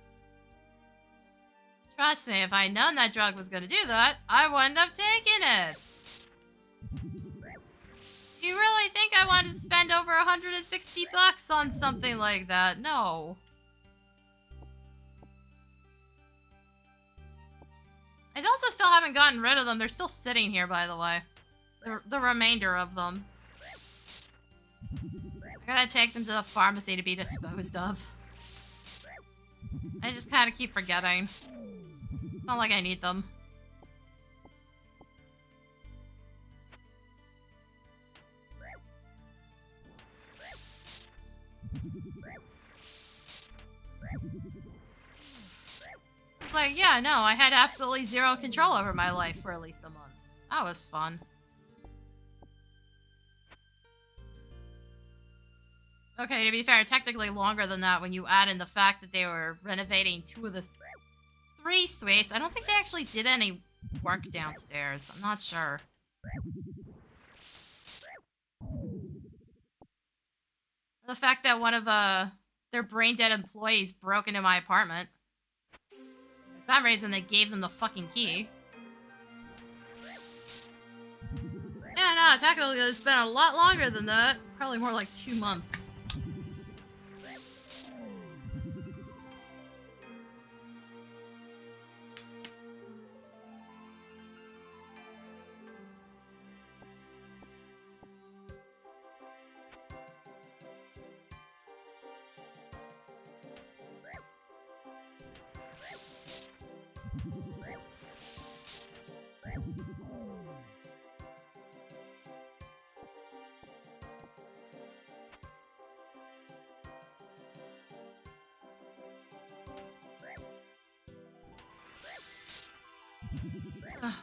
Trust me, if I'd known that drug was gonna do that, I wouldn't have taken it. You really think I wanted to spend over 160 bucks on something like that? No. I also still haven't gotten rid of them. They're still sitting here, by the way. The remainder of them. I gotta take them to the pharmacy to be disposed of. I just kind of keep forgetting. It's not like I need them. It's like, yeah, no, I had absolutely zero control over my life for at least a month. That was fun. Okay, to be fair, technically longer than that when you add in the fact that they were renovating 2 of the 3 suites. I don't think they actually did any work downstairs. I'm not sure. The fact that one of their brain-dead employees broke into my apartment. For some reason, they gave them the fucking key. Yeah, no, technically it's been a lot longer than that. Probably more like 2 months.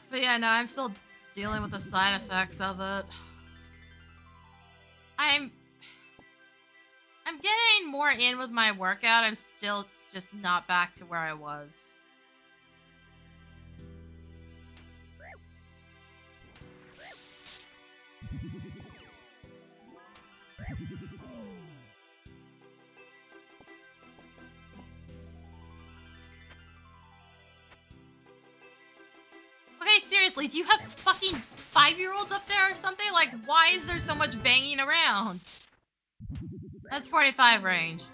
But yeah, no, I'm still dealing with the side effects of it. I'm getting more in with my workout. I'm still just not back to where I was. Okay, seriously, do you have fucking 5-year-olds up there or something? Like, why is there so much banging around? That's 45 ranged.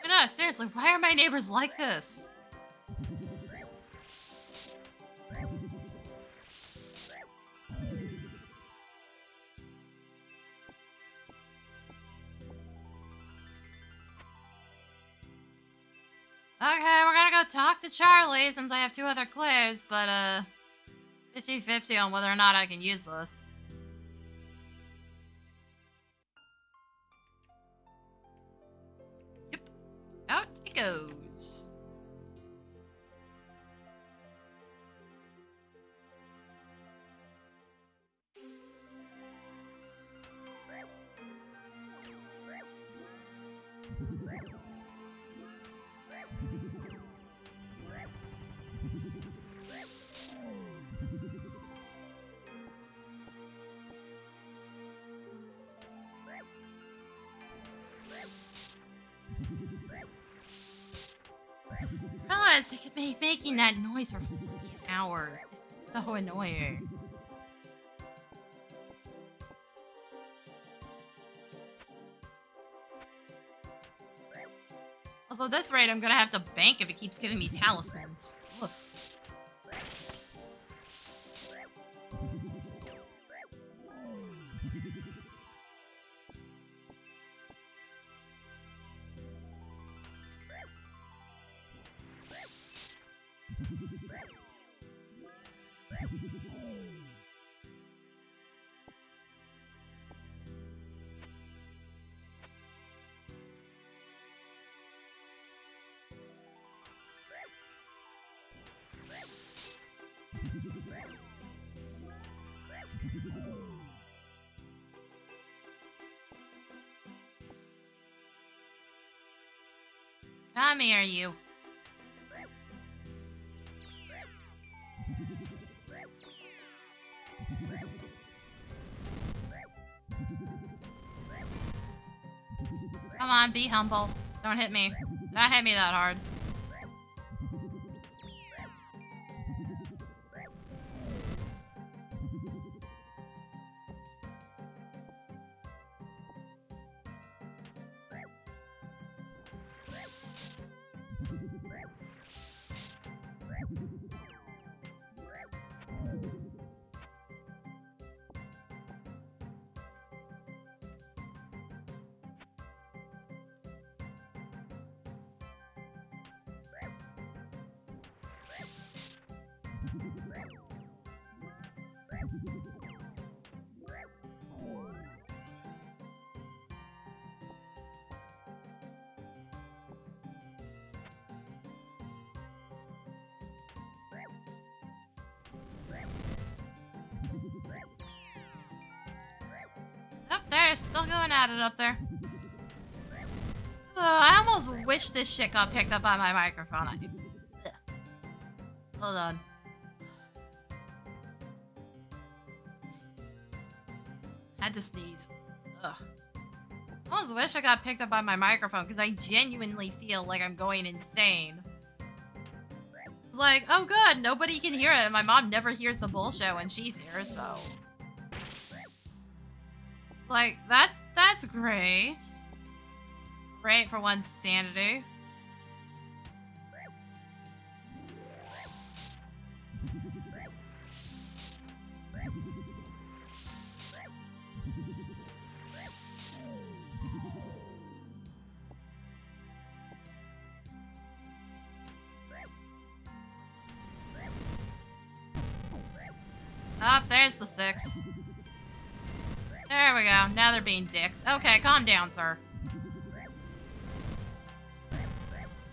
No, seriously, why are my neighbors like this? Okay, we're gonna go talk to Charlie since I have 2 other clues, but 50-50 on whether or not I can use this. Yep. Out it goes. Realize they could be making that noise for 40 hours. It's so annoying. Also, at this rate, I'm gonna have to bank if it keeps giving me talismans. Ugh. Come here, you. Come on, be humble. Don't hit me. Don't hit me that hard. Oh, they're still going at it up there. Oh, I almost wish this shit got picked up by my microphone. Hold on. Had to sneeze. Ugh. I almost wish I got picked up by my microphone because I genuinely feel like I'm going insane. It's like, oh good, nobody can hear it, and my mom never hears the bullshit when she's here, so... Like, that's great. Great for one's sanity. Oh, there's the 6. There we go. Now they're being dicks. Okay, calm down, sir.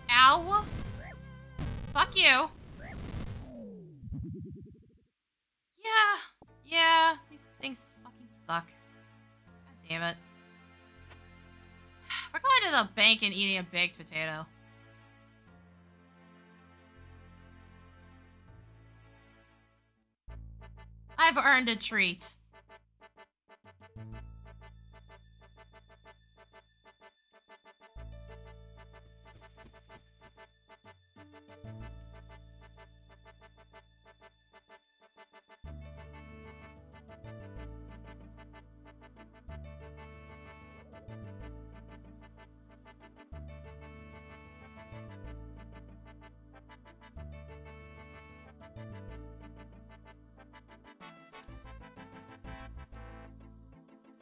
Ow! Fuck you. Yeah, these things fucking suck. God damn it. We're going to the bank and eating a baked potato. I've earned a treat.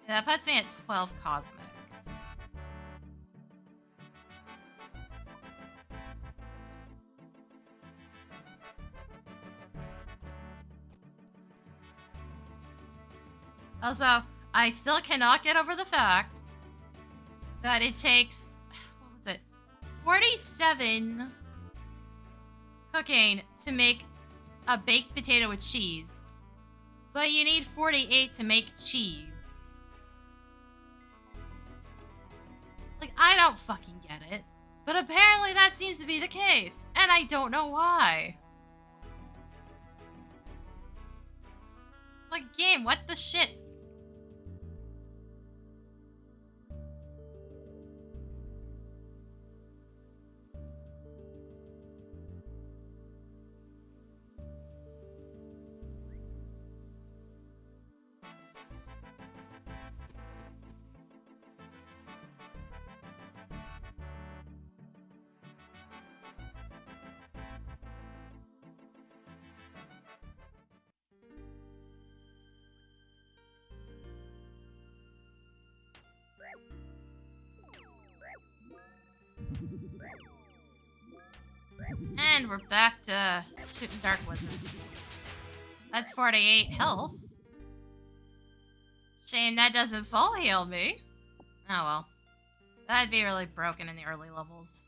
That puts me at 12 cosmic. Also, I still cannot get over the fact that it takes, what was it, 47 cooking to make a baked potato with cheese, but you need 48 to make cheese. Like, I don't fucking get it, but apparently that seems to be the case, and I don't know why. Like, game, what the shit? And we're back to shooting dark wizards. That's 48 health. Shame that doesn't full heal me. Oh well. That'd be really broken in the early levels.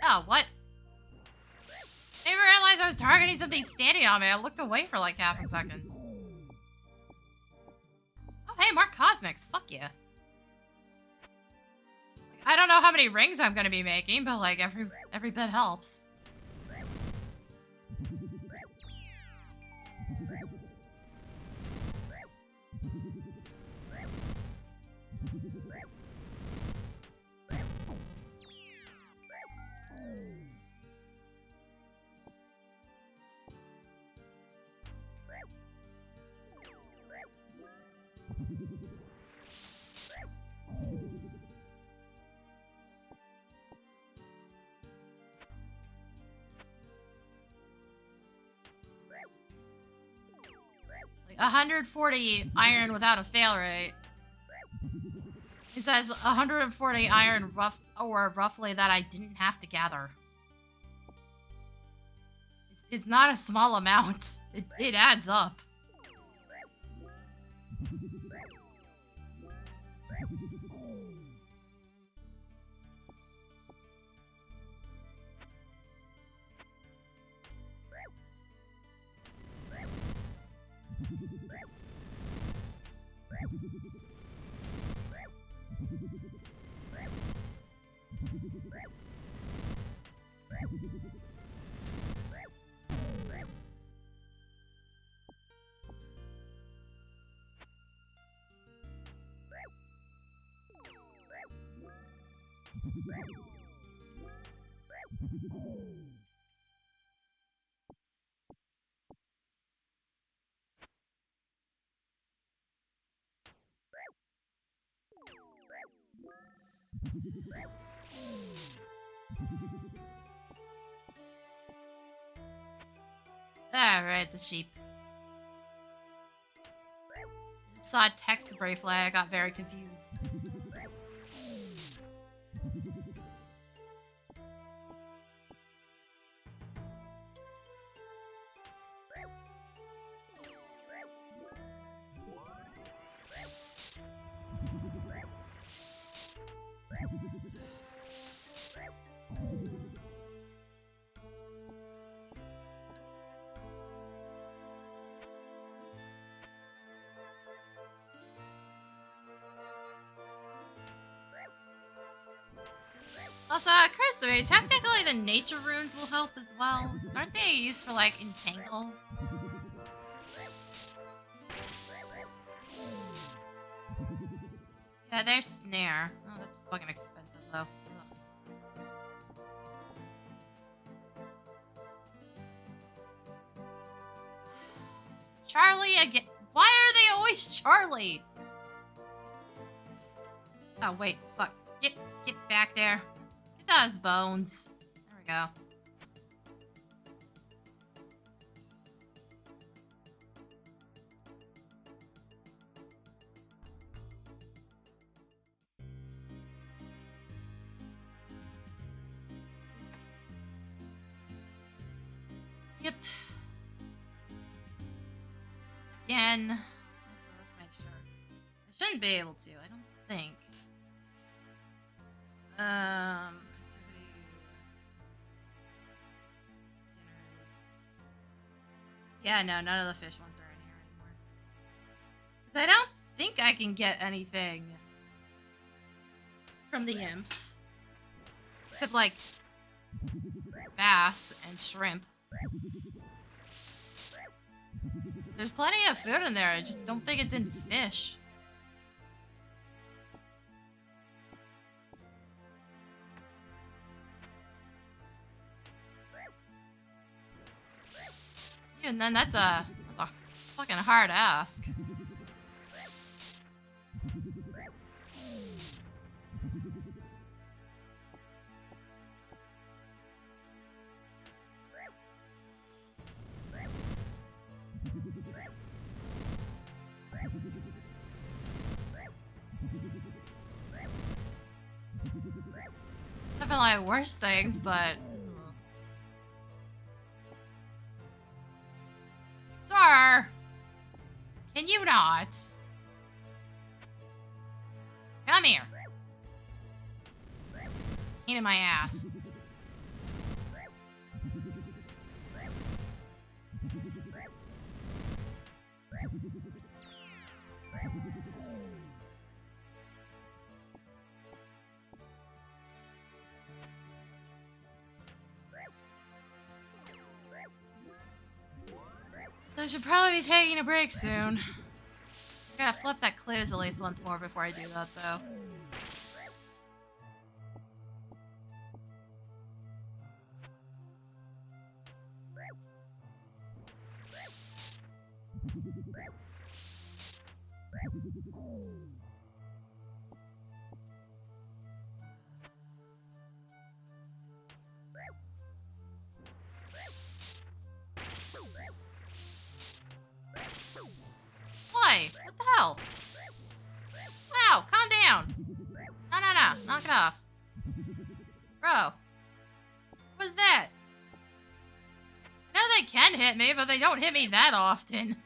Oh, what? I didn't realize I was targeting something standing on me. I looked away for like half a second. Oh, hey, more cosmics. Fuck yeah. I don't know how many rings I'm gonna be making, but like every bit helps. Like 140 iron without a fail rate. It says 140 iron roughly that I didn't have to gather. It's not a small amount. It adds up. Alright, the sheep. Saw text briefly, I got very confused. Also, occurs to me, technically the nature runes will help as well. 'Cause aren't they used for, like, entangle? Yeah, they're snare. Oh, that's fucking expensive, though. Ugh. Charlie again. Why are they always Charlie? Oh, wait, fuck. Get back there. Get those bones. There we go. Yep. Again. Actually, let's make sure. I shouldn't be able to, I don't think. Activity. Dinners. Yeah, no, none of the fish ones are in here anymore. Because I don't think I can get anything from the imps. Except, like, bass and shrimp. There's plenty of food in there, I just don't think it's in fish. even then, that's a fucking hard ask. Definitely worse things, but... Sir! Can you not? Come here. Pain in my ass. So I should probably be taking a break soon. I gotta flip that clues at least once more before I do that, though. Why? What the hell? Wow, calm down. No, knock it off. Bro. What was that? I know they can hit me, but they don't hit me that often.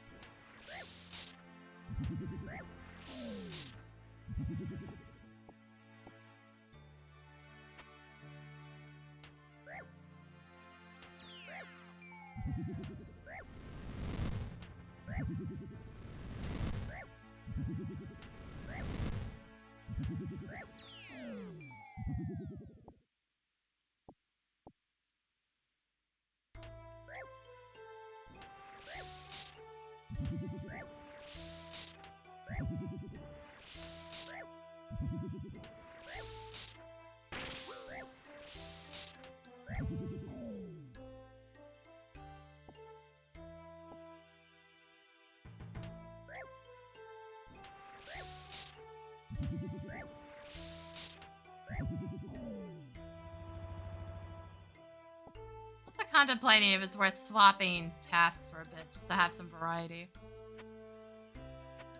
Contemplating if it's worth swapping tasks for a bit, just to have some variety.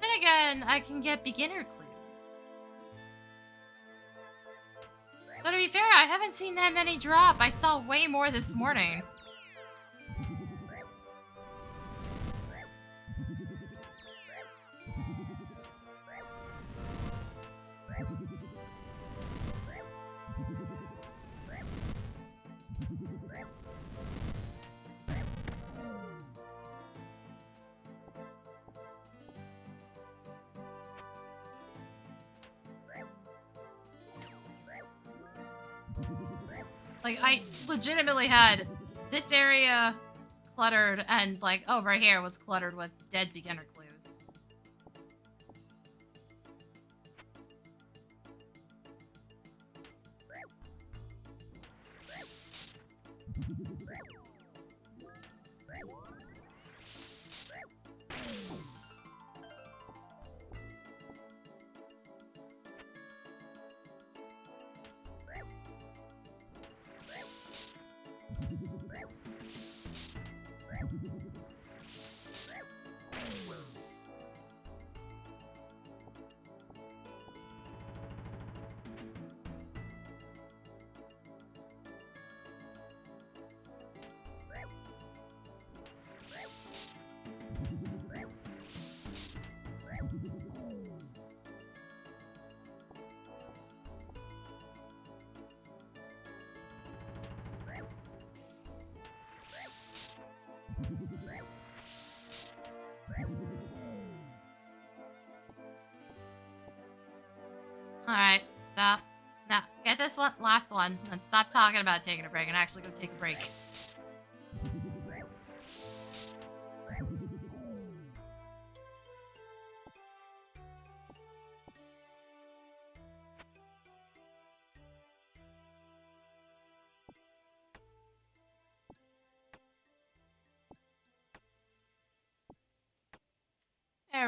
Then again, I can get beginner clues. But to be fair, I haven't seen that many drop. I saw way more this morning. Like, I legitimately had this area cluttered, and, like, over here was cluttered with dead beginner clues. Alright, stop. Now, get this one, last one, and stop talking about taking a break and actually go take a break.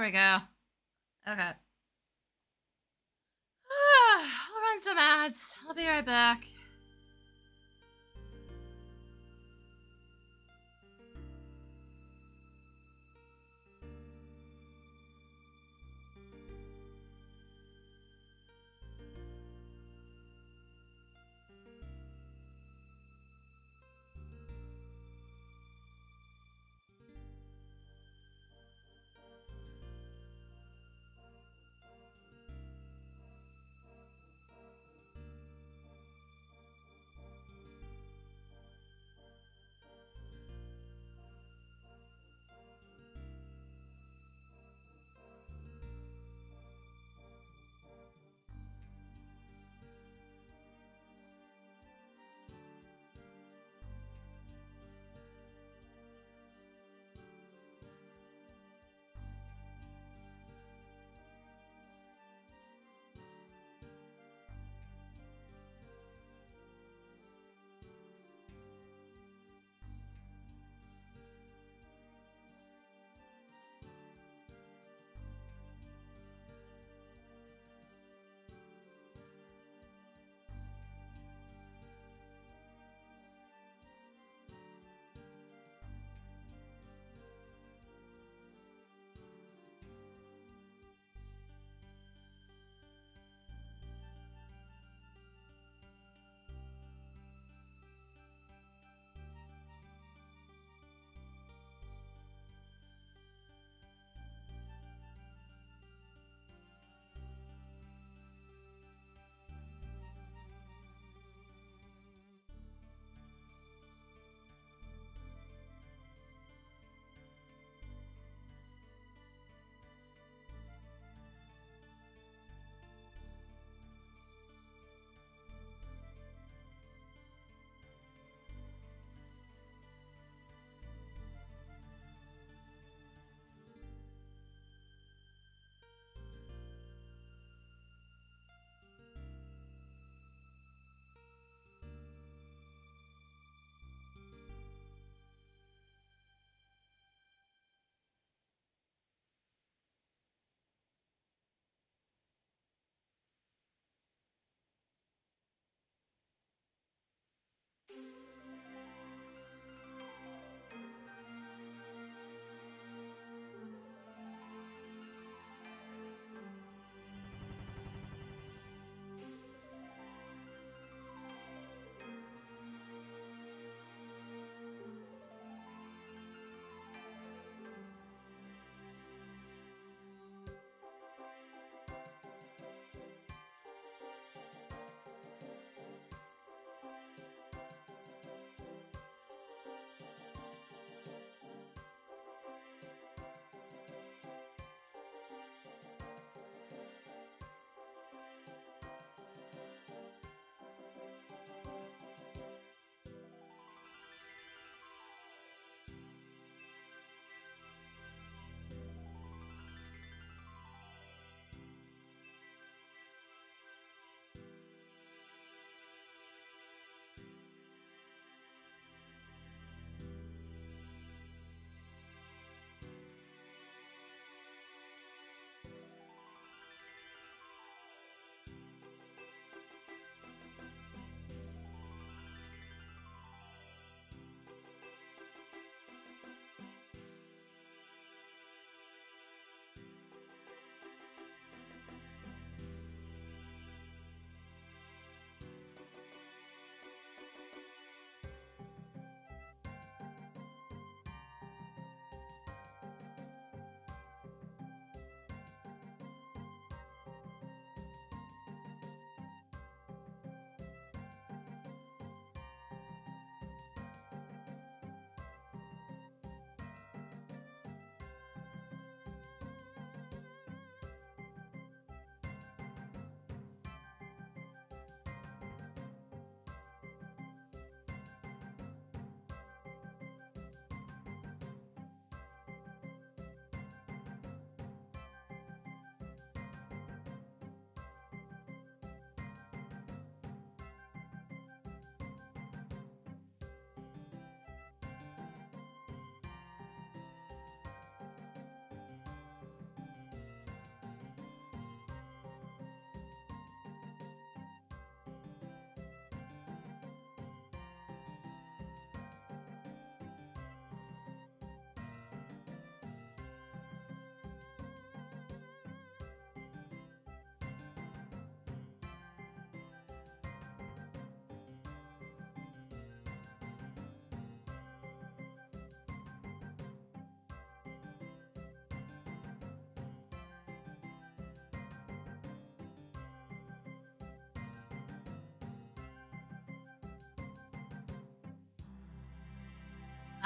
we go. Okay. I'll run some ads. I'll be right back.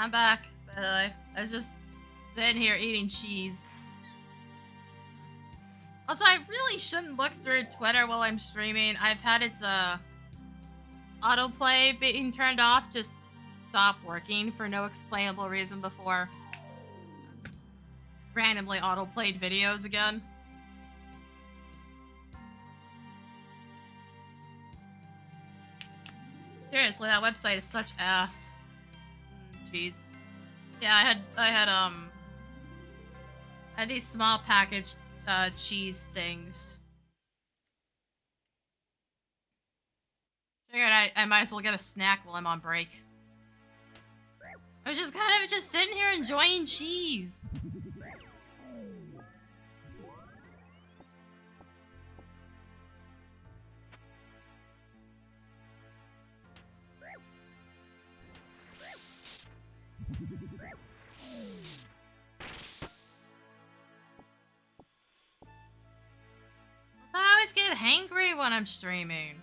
I'm back, by the way. I was just sitting here eating cheese. Also, I really shouldn't look through Twitter while I'm streaming. I've had its autoplay being turned off just stop working for no explainable reason before. It's randomly autoplayed videos again. Seriously, that website is such ass. Jeez. Yeah, I had these small packaged cheese things. Figured I might as well get a snack while I'm on break. I was just kind of just sitting here enjoying cheese. I always get hangry when I'm streaming.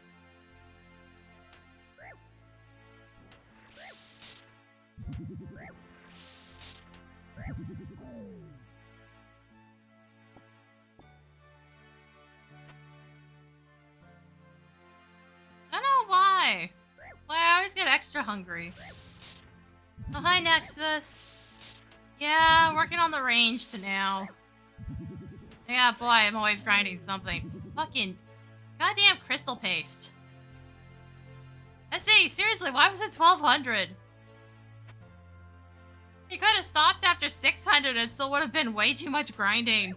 I don't know why. It's like I always get extra hungry. Oh, hi, Nexus. Yeah, working on the range to now. Yeah, boy, I'm always grinding something. Fucking goddamn crystal paste. Let's see, seriously, why was it 1200? You could have stopped after 600 and it still would have been way too much grinding.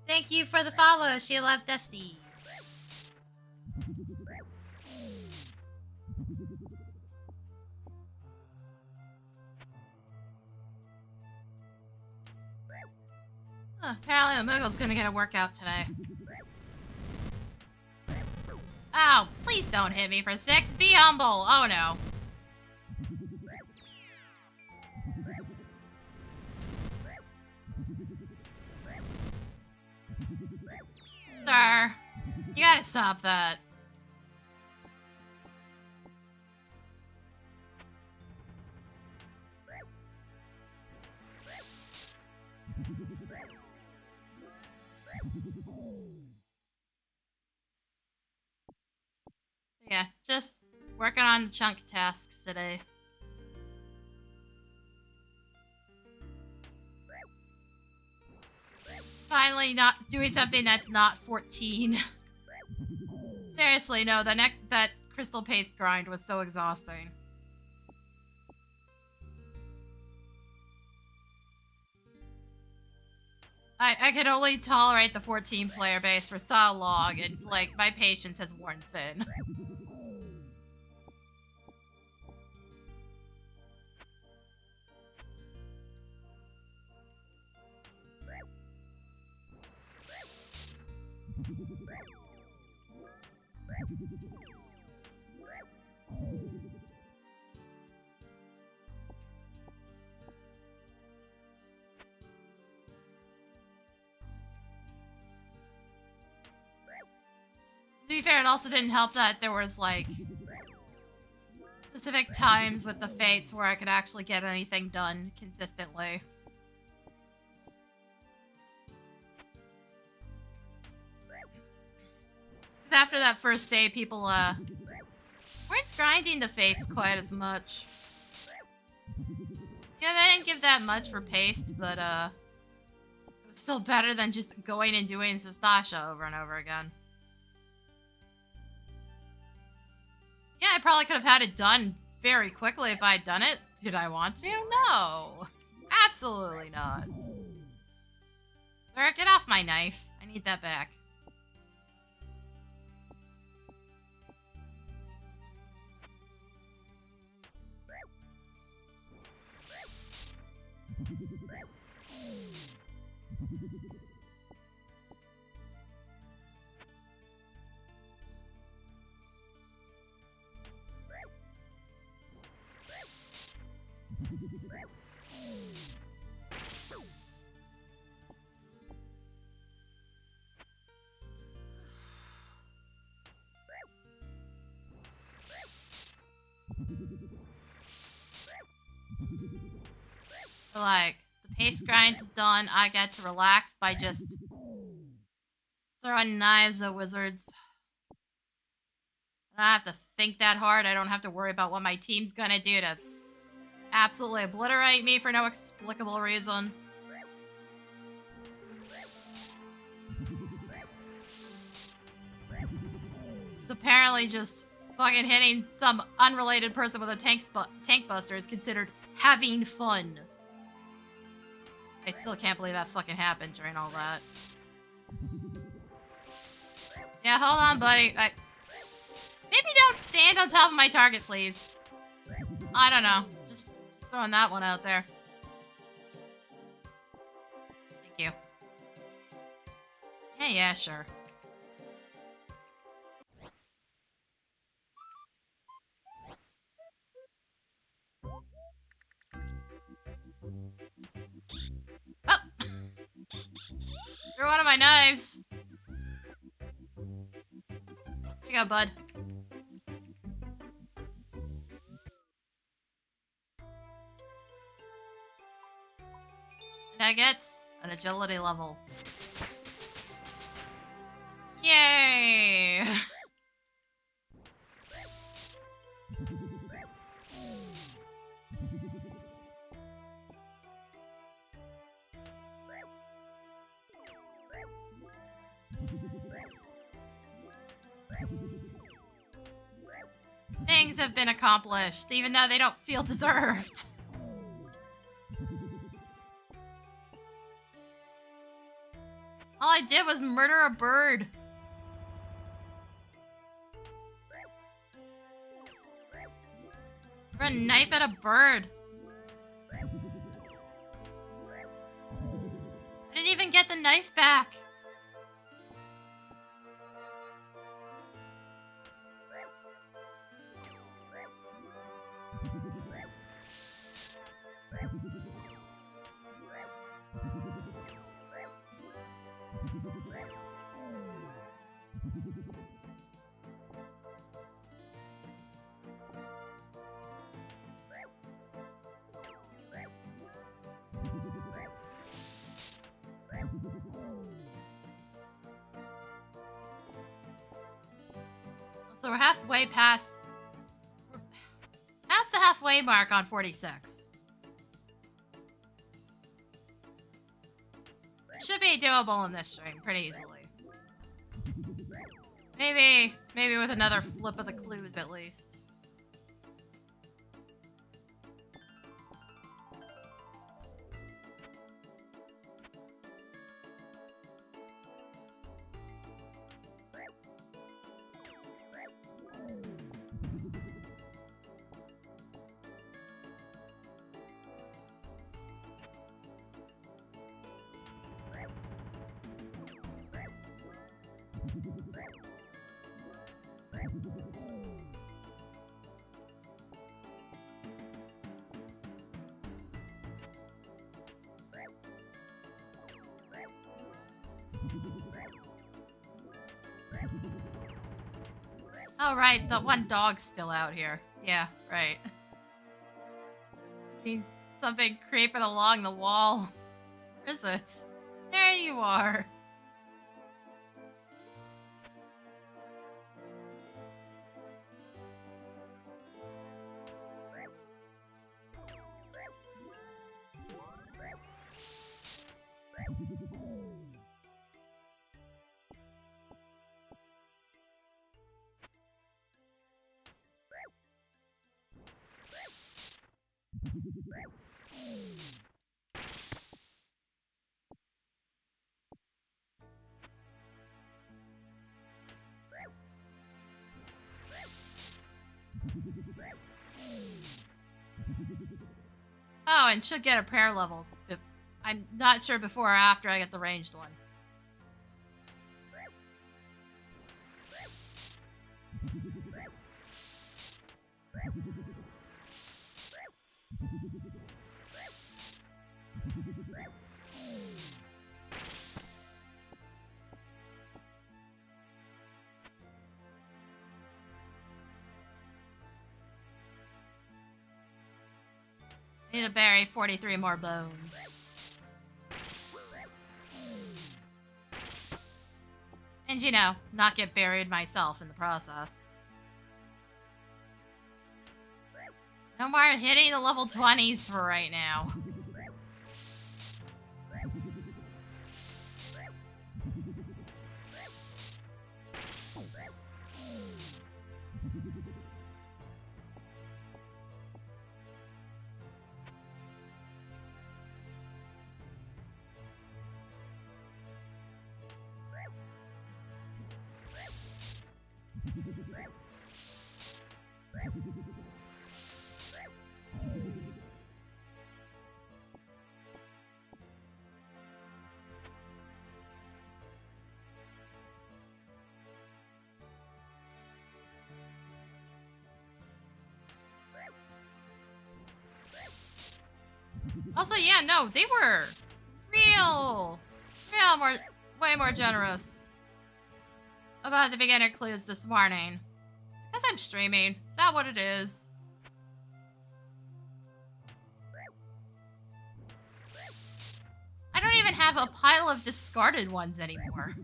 Thank you for the follow. She loved Dusty. Apparently the Moogle's gonna get a workout today. Oh, please don't hit me for 6. Be humble. Oh no. Sir, you gotta stop that. Yeah, just working on the chunk tasks today. Finally not doing something that's not 14. Seriously, no, that crystal paste grind was so exhausting. I could only tolerate the 14 player base for so long, and like my patience has worn thin. To be fair, it also didn't help that there was, like, specific times with the fates where I could actually get anything done consistently. After that first day, people, weren't grinding the fates quite as much. Yeah, they didn't give that much for paste, but, it was Still better than just going and doing Sastasha over and over again. Yeah, I probably could have had it done very quickly if I'd done it. Did I want to? No. Absolutely not. Sir, get off my knife. I need that back. So, like, the pace grind is done. I get to relax by just throwing knives at wizards. I don't have to think that hard. I don't have to worry about what my team's gonna do to absolutely obliterate me for no explicable reason. It's apparently just fucking hitting some unrelated person with a tank buster is considered having fun. I still can't believe that fucking happened during all that. Yeah, hold on, buddy. Maybe don't stand on top of my target, please. I don't know. Just throwing that one out there. Thank you. Yeah, sure. Oh! You're one of my knives. Here you go, bud. And I get an agility level. Yay! Things have been accomplished, even though they don't feel deserved. All I did was murder a bird. Throw a knife at a bird. I didn't even get the knife back. So we're halfway past the halfway mark on 46. It should be doable in this stream pretty easily. Maybe with another flip of the clues at least. Oh, right, the one dog's still out here. Yeah, right. Seen something creeping along the wall. Where is it? There you are. Oh, and should get a prayer level. I'm not sure before or after I get the ranged one. Need to bury 43 more bones. And, you know, not get buried myself in the process. No more hitting the level 20s for right now. Also, yeah, no, they were way more generous about the beginner clues this morning. It's because I'm streaming. Is that what it is? I don't even have a pile of discarded ones anymore.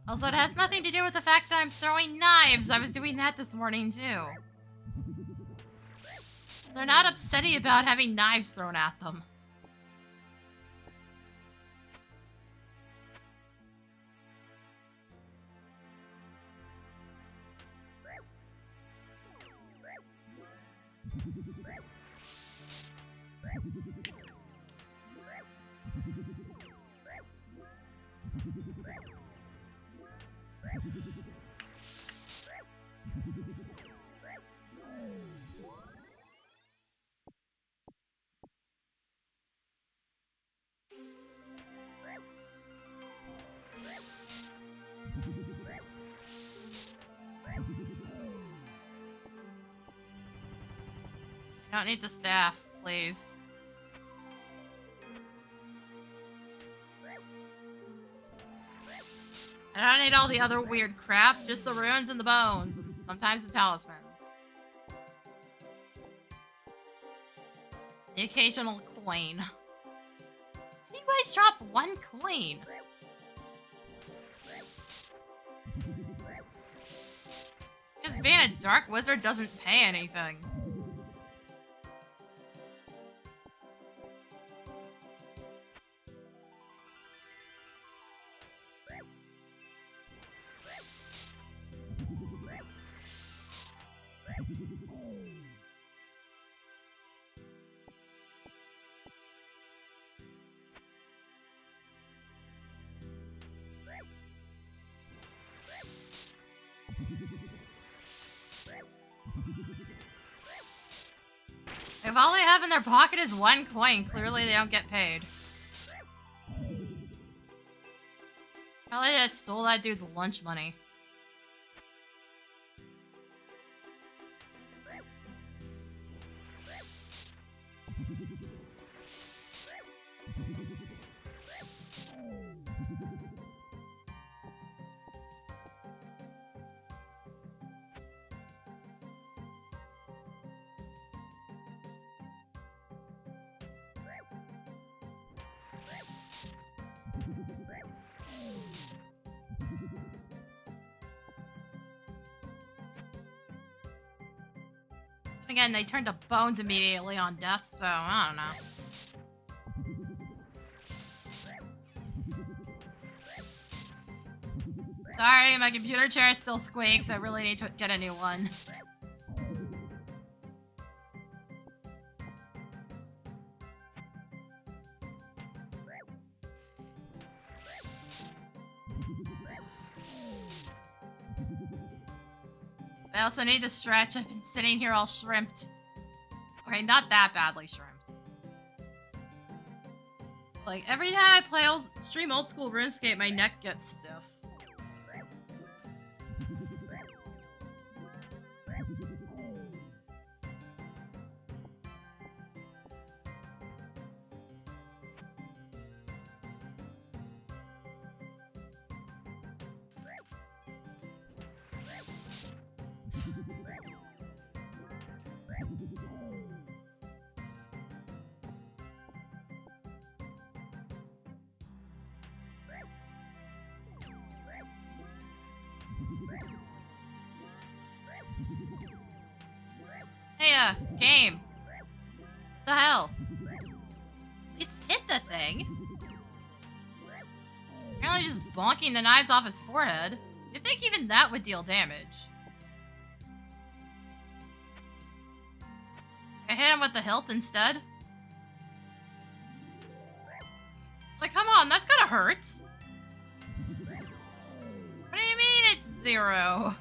Also, it has nothing to do with the fact that I'm throwing knives. I was doing that this morning, too. They're not upsetty about having knives thrown at them. I don't need the staff, please. I don't need all the other weird crap, just the runes and the bones, and sometimes the talismans. The occasional coin. You guys drop one coin. Because being a dark wizard doesn't pay anything. If all they have in their pocket is one coin, clearly they don't get paid. Probably just stole that dude's lunch money. Again, they turned to bones immediately on death, so I don't know. Sorry, my computer chair still squeaks. I really need to get a new one. I also need to stretch. I've been sitting here all shrimped. Okay, not that badly shrimped. Like, every time I play stream old school RuneScape, my neck gets stiff. Hey, game. What the hell? At least hit the thing. Apparently just bonking the knives off his forehead. You'd think even that would deal damage. I hit him with the hilt instead. Like, come on, that's gotta hurt. What do you mean it's 0?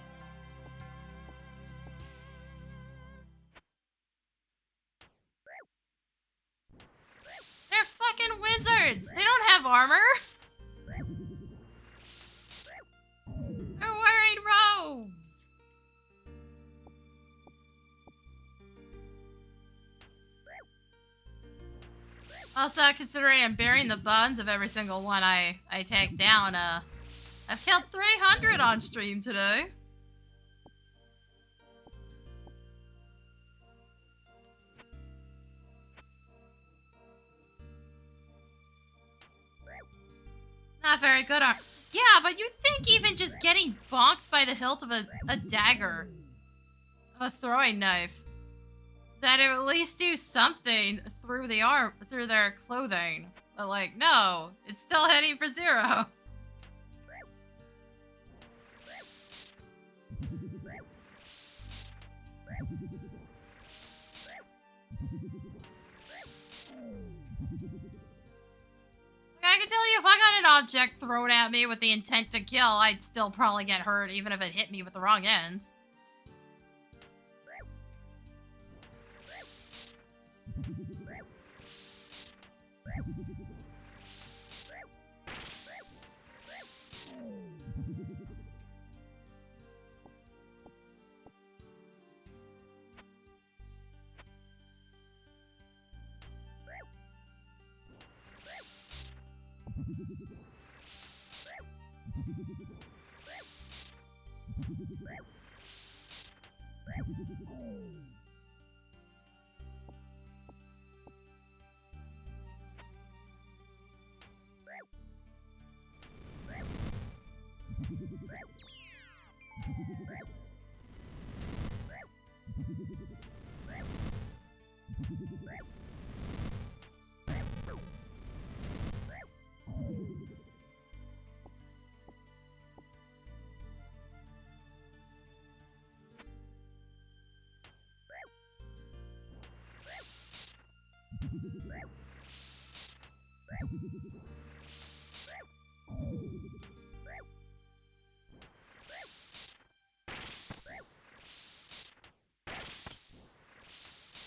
They're fucking wizards! They don't have armor! They're wearing robes! Also, considering I'm burying the bones of every single one I take down, I've killed 300 on stream today. Not very good armor. Yeah, but you'd think even just getting bonked by the hilt of a dagger, of a throwing knife, that it would at least do something through their clothing. But like, no, it's still hitting for 0. I can tell you, if I got an object thrown at me with the intent to kill, I'd still probably get hurt, even if it hit me with the wrong end.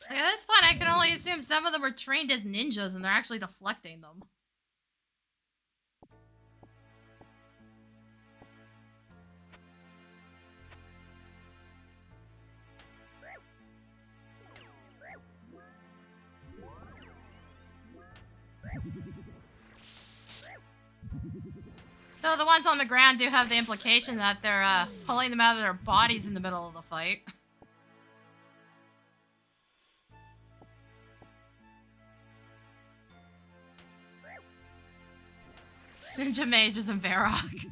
Like, at this point, I can only assume some of them were trained as ninjas and they're actually deflecting them. Though the ones on the ground do have the implication that they're pulling them out of their bodies in the middle of the fight. Ninja mages and Varrock.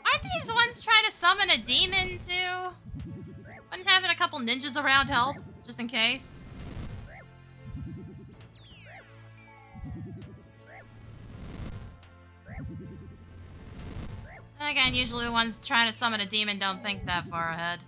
Aren't these ones trying to summon a demon too? Wouldn't having a couple ninjas around help, just in case? And again, usually the ones trying to summon a demon don't think that far ahead.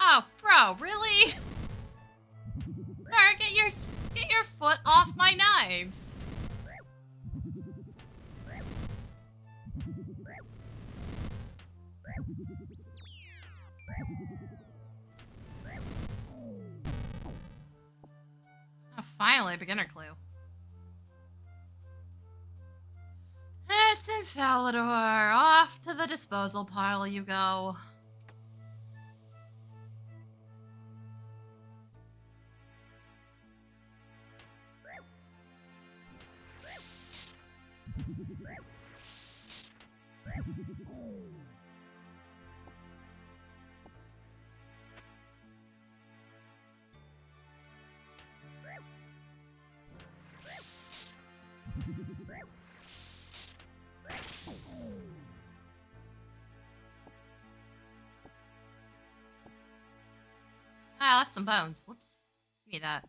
Oh, bro, really? Sir, get your foot off my knives. Oh, finally, a beginner clue. It's in Falador. Off to the disposal pile you go. I left some bones. Whoops. Give me that.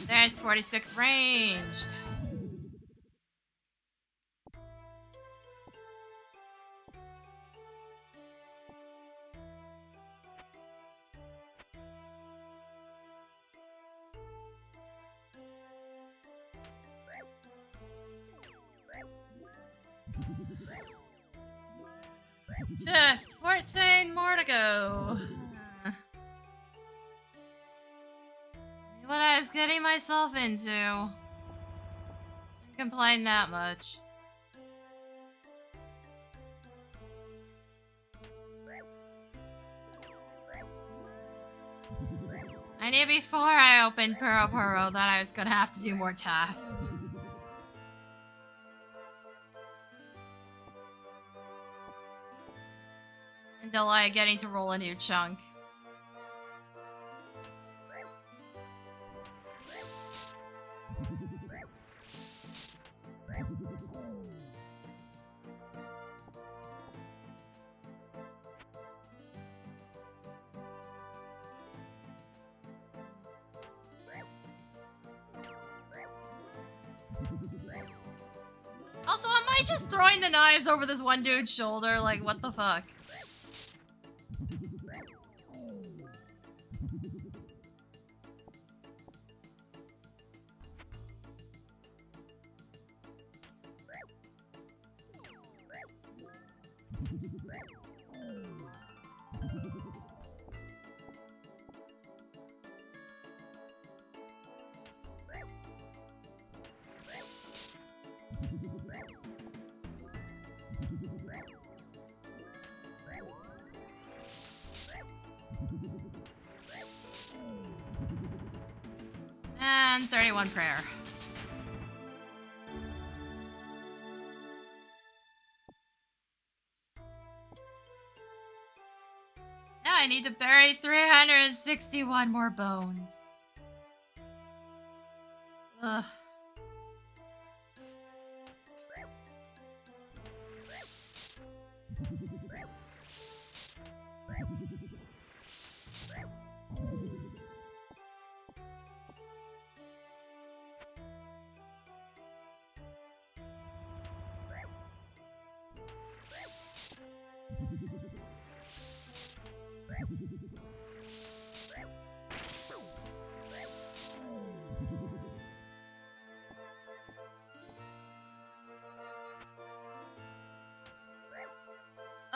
There's 46 ranged. Just 14 more to go. What I was getting myself into. Didn't complain that much. I knew before I opened Puro-Puro that I was gonna have to do more tasks. And delay getting to roll a new chunk. Also, am I just throwing the knives over this one dude's shoulder? Like, what the fuck? And 31 prayer. Now I need to bury 361 more bones. Ugh.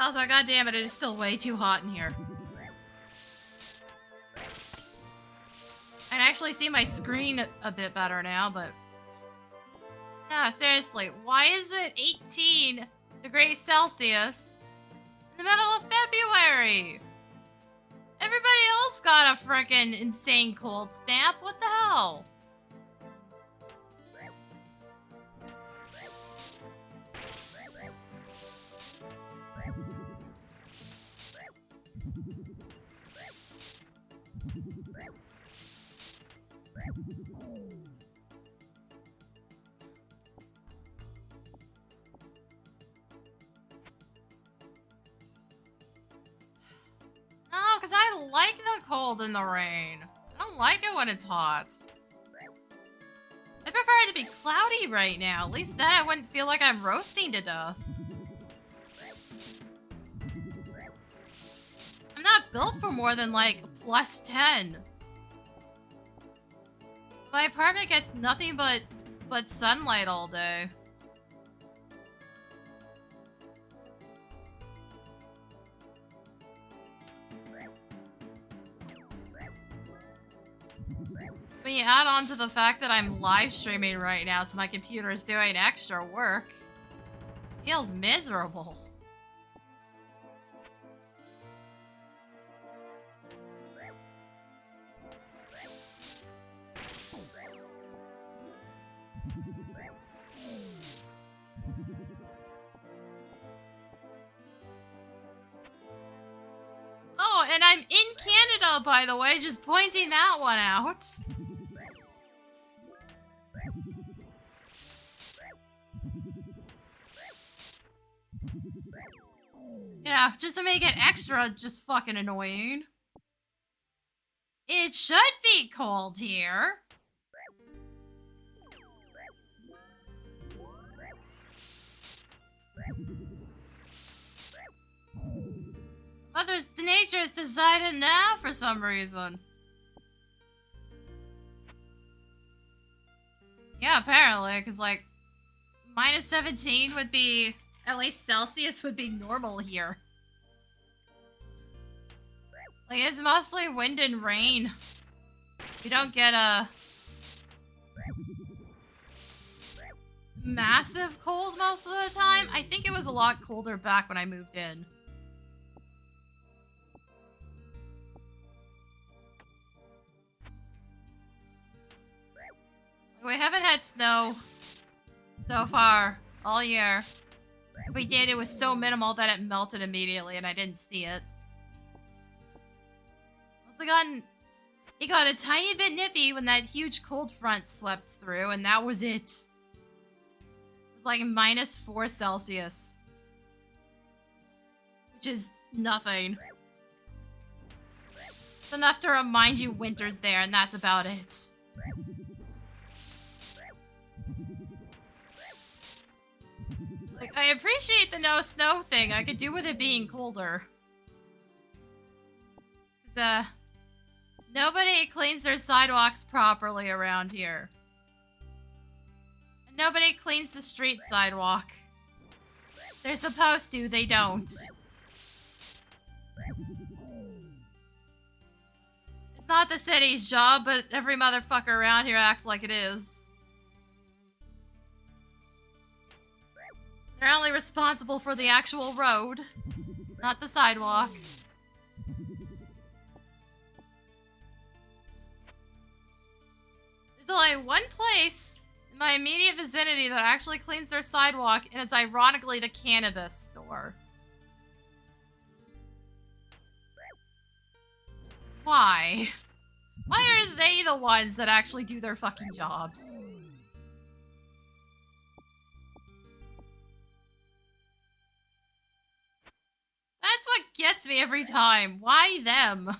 Also, goddammit, it is still way too hot in here. I can actually see my screen a bit better now, but... No, seriously, why is it 18 degrees Celsius in the middle of February? Everybody else got a frickin' insane cold snap. What the hell? No, because I like the cold and the rain. I don't like it when it's hot. I prefer it to be cloudy right now. At least then I wouldn't feel like I'm roasting to death. I'm not built for more than like plus 10. My apartment gets nothing but sunlight all day. When you add on to the fact that I'm live streaming right now, so my computer is doing extra work, it feels miserable. Oh, and I'm in Canada, by the way, just pointing that one out. Yeah, just to make it extra just fucking annoying. It should be cold here. The nature has decided now for some reason. Yeah, apparently, because like, minus 17 would be, at least Celsius would be normal here. Like, it's mostly wind and rain. You don't get a massive cold most of the time. I think it was a lot colder back when I moved in. We haven't had snow so far all year. If we did, it was so minimal that it melted immediately and I didn't see it. It got a tiny bit nippy when that huge cold front swept through, and that was it. It was like minus 4 Celsius. Which is nothing. It's enough to remind you winter's there, and that's about it. Like, I appreciate the no snow thing. I could do with it being colder. 'Cause, nobody cleans their sidewalks properly around here. And nobody cleans the street sidewalk. They're supposed to, they don't. It's not the city's job, but every motherfucker around here acts like it is. They're only responsible for the actual road, not the sidewalk. There's only one place in my immediate vicinity that actually cleans their sidewalk, and it's ironically the cannabis store. Why? Why are they the ones that actually do their fucking jobs? That's what gets me every time. Why them?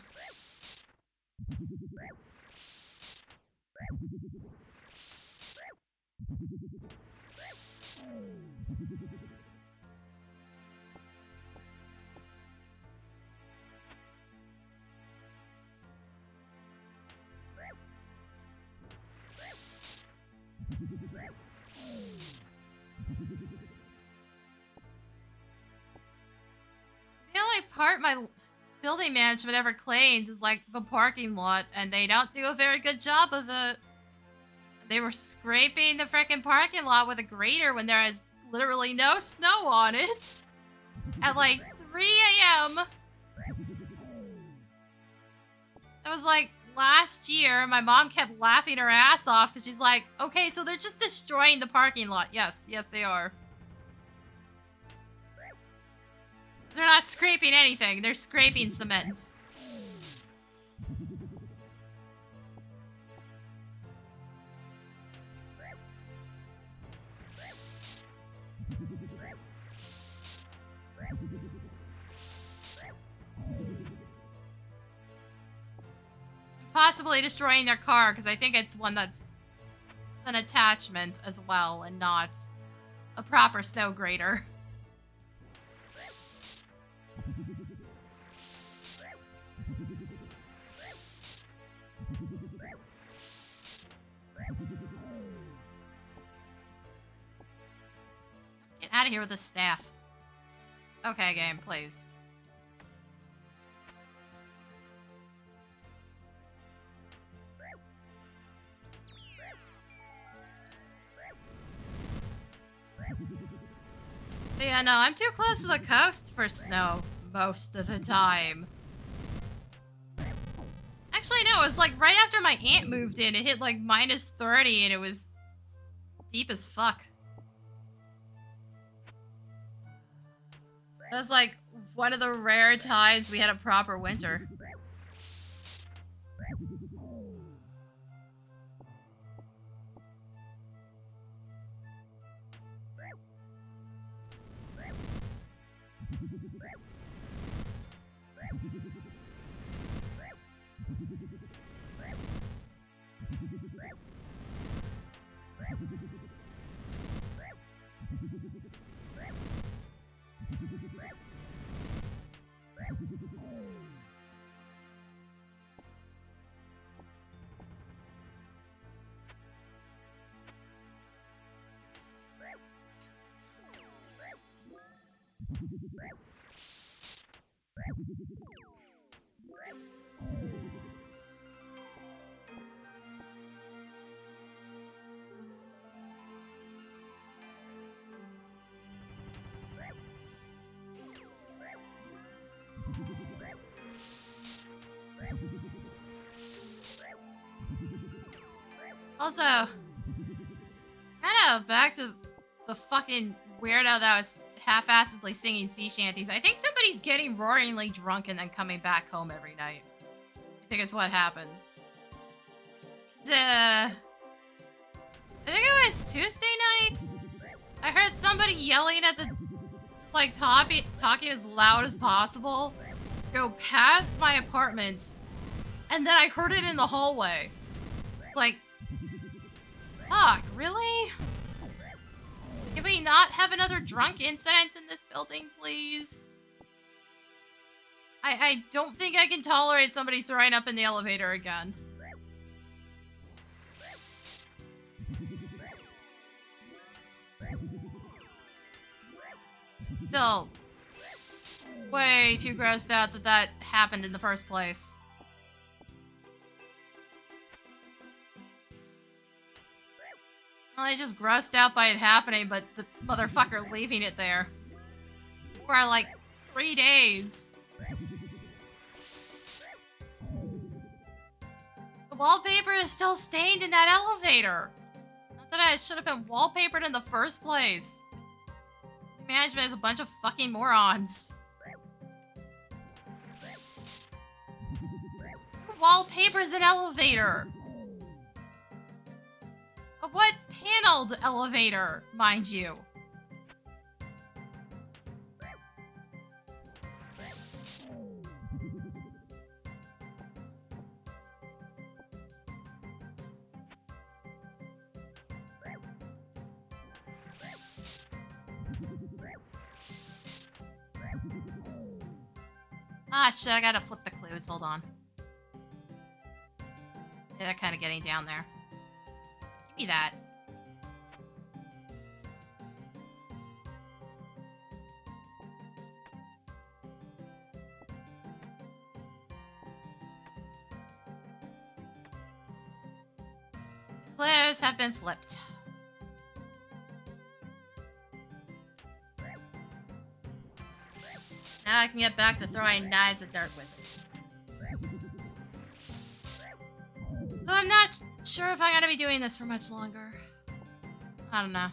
part my building management ever claims is like the parking lot, and they don't do a very good job of it. They were scraping the frickin' parking lot with a grater when there is literally no snow on it at like 3 a.m. It was like last year. My mom kept laughing her ass off because she's like, okay, so they're just destroying the parking lot. Yes, they are. They're not scraping anything. They're scraping cement. Possibly destroying their car, because I think it's one that's an attachment as well and not a proper snow grater. Get out of here with the staff. Okay, game, please. But yeah, no, I'm too close to the coast for snow most of the time. Actually, no, it was like right after my aunt moved in, it hit like -30 and it was deep as fuck. That was like one of the rare times we had a proper winter. Also, kind of back to the fucking weirdo that was half-assedly singing sea shanties. I think somebody's getting roaringly drunk and then coming back home every night. I think it's what happens. I think it was Tuesday night. I heard somebody yelling at the, just like talking as loud as possible, go past my apartment, and then I heard it in the hallway. Like, fuck, really? Can we not have another drunk incident in this building, please? I don't think I can tolerate somebody throwing up in the elevator again. Still, way too grossed out that that happened in the first place. Well, I just grossed out by it happening, but the motherfucker leaving it there for like 3 days. The wallpaper is still stained in that elevator. Not that it should have been wallpapered in the first place. Management is a bunch of fucking morons. Who wallpapers an elevator? A what paneled elevator, mind you? Ah, shit, I gotta flip the clues. Hold on. Yeah, they're kind of getting down there. Give me that. Players have been flipped. Now I can get back to throwing knives at dirt wizards. Though I'm not sure if I'm gonna be doing this for much longer. I don't know.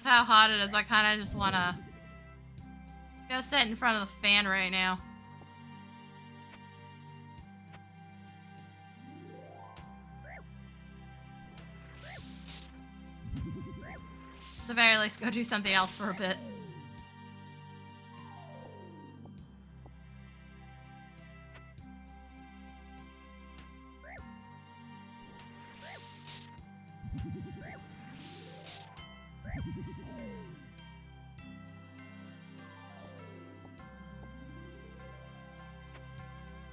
How hot it is, I kinda just wanna go sit in front of the fan right now. At the very least, go do something else for a bit.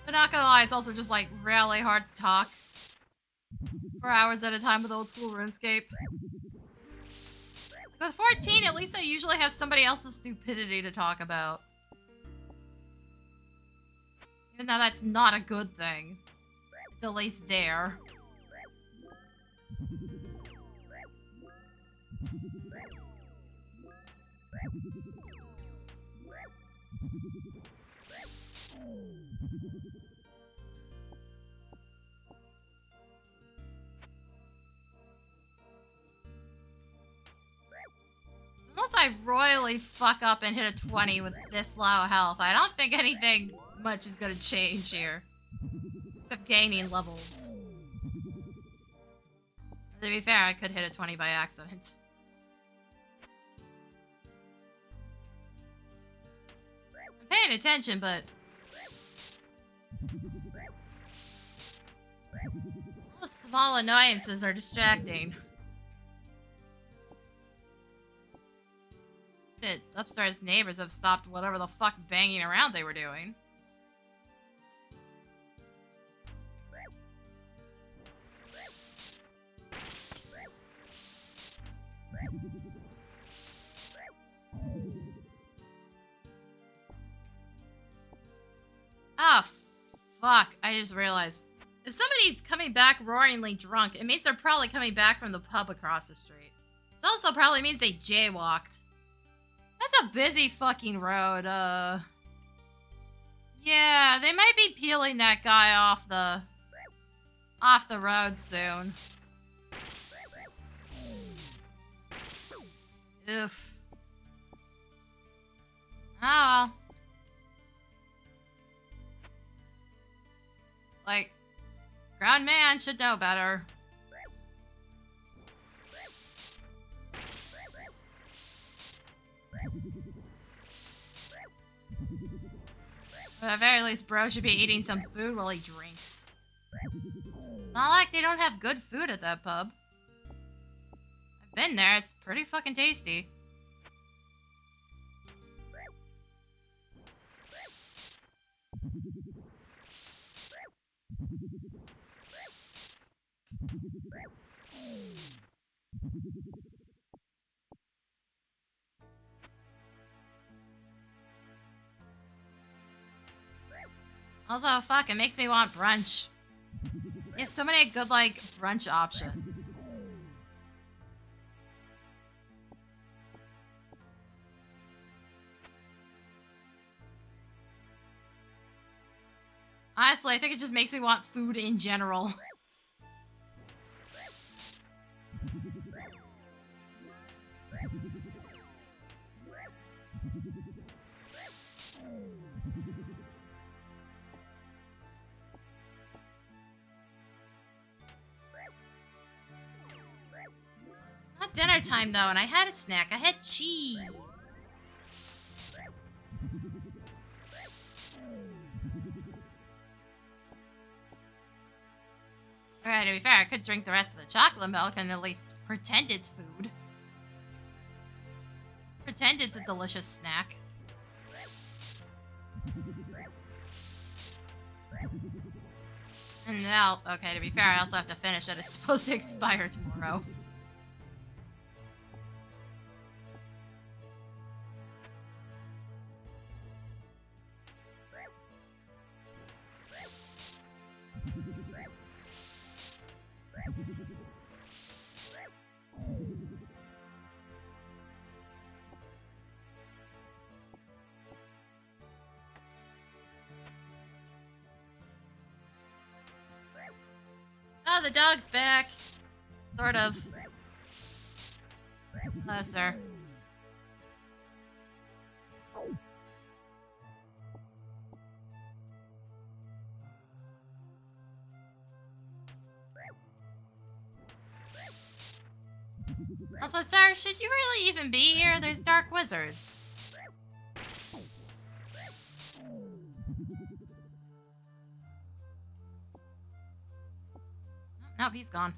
But not gonna lie, it's also just like really hard to talk for hours at a time with old school RuneScape. With 14, at least I usually have somebody else's stupidity to talk about. Even though that's not a good thing. It's at least there. Unless I royally fuck up and hit a 20 with this low health, I don't think anything much is gonna change here. Except gaining levels. To be fair, I could hit a 20 by accident. I'm paying attention, but... all the small annoyances are distracting. The upstairs neighbors have stopped whatever the fuck banging around they were doing. Oh, fuck. I just realized. If somebody's coming back roaringly drunk, it means they're probably coming back from the pub across the street. It also probably means they jaywalked. That's a busy fucking road, yeah, they might be peeling that guy off the road soon. Oof. Oh well. Like, grown man should know better. But at the very least, bro should be eating some food while he drinks. It's not like they don't have good food at that pub. I've been there, it's pretty fucking tasty. Also, fuck, it makes me want brunch. You have so many good, like, brunch options. Honestly, I think it just makes me want food in general. It's not dinner time, though, and I had a snack. I had cheese. Alright, to be fair, I could drink the rest of the chocolate milk and at least pretend it's food. Pretend it's a delicious snack. And now, okay, to be fair, I also have to finish it. It's supposed to expire tomorrow. Oh, the dog's back. Sort of. Hello, sir. Also, sir, should you really even be here? There's dark wizards. Nope, he's gone.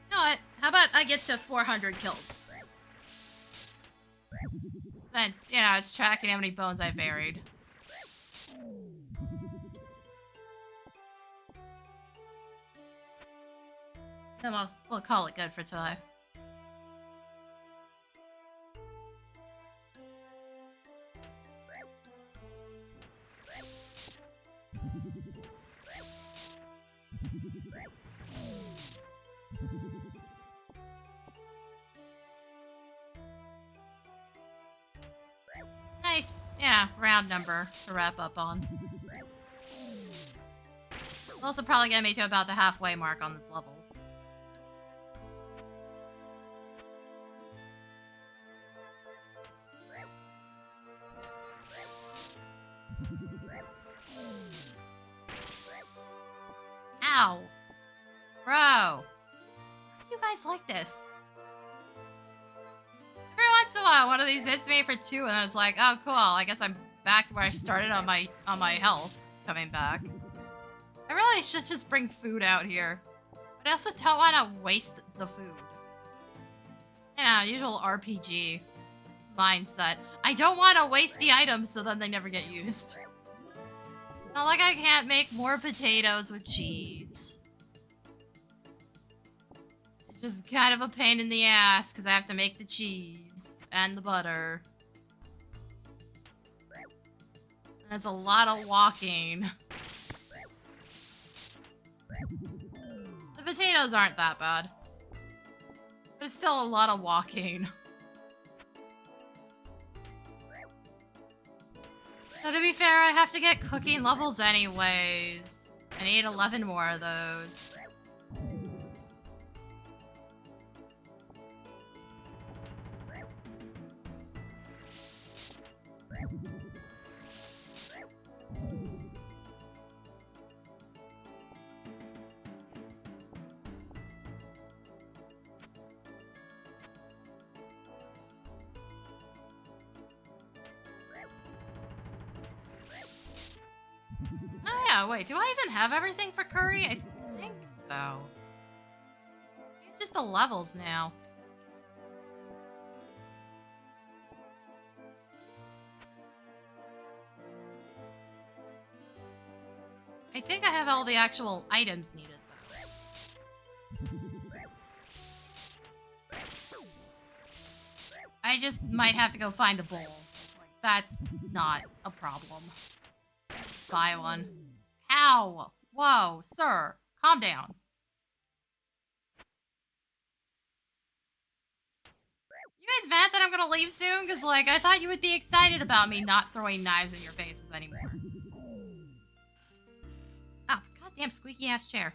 You know what? How about I get to 400 kills? Since, you know, it's tracking how many bones I buried. Then we'll call it good for today. Nice, yeah, round number to wrap up on. It'll also probably get me to about the halfway mark on this level. Ow! Bro! You guys like this? Every once in a while, one of these hits me for 2, and I was like, oh, cool. I guess I'm back to where I started on my health coming back. I really should just bring food out here. But I also don't want to waste the food. You know, usual RPG mindset. I don't want to waste the items so then they never get used. Not like I can't make more potatoes with cheese. It's just kind of a pain in the ass because I have to make the cheese and the butter. And that's a lot of walking. The potatoes aren't that bad. But it's still a lot of walking. So to be fair, I have to get cooking levels anyways. I need 11 more of those. Oh yeah, wait, do I even have everything for curry? I think so. It's just the levels now. I think I have all the actual items needed, though. I just might have to go find a bowl. Like, that's not a problem. Buy one. Ow! Whoa, sir. Calm down. You guys mad that I'm gonna leave soon? Because, like, I thought you would be excited about me not throwing knives in your faces anymore. Oh, goddamn squeaky-ass chair.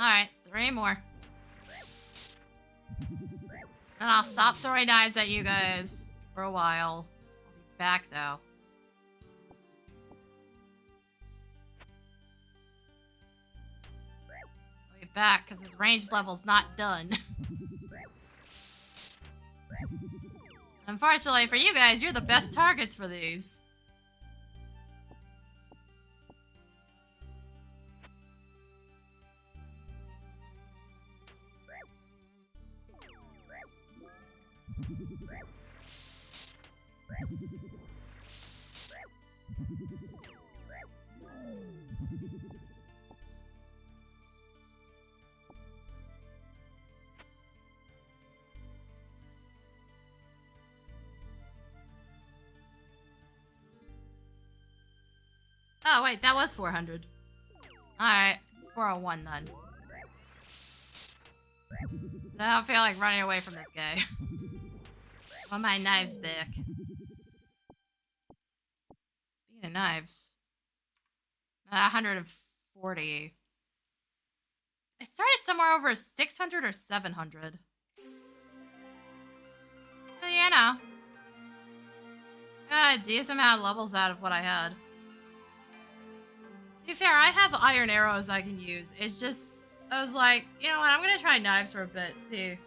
Alright, 3 more. And I'll stop throwing knives at you guys for a while. I'll be back, though. I'll be back, because his range level's not done. Unfortunately for you guys, you're the best targets for these. Oh, wait, that was 400. Alright, it's 401 then. I don't feel like running away from this guy. I want my knives back. Speaking of knives. 140. I started somewhere over 600 or 700. So, you know. Got a decent amount of levels out of what I had. To be fair, I have iron arrows I can use. It's just, I was like, you know what, I'm gonna try knives for a bit, see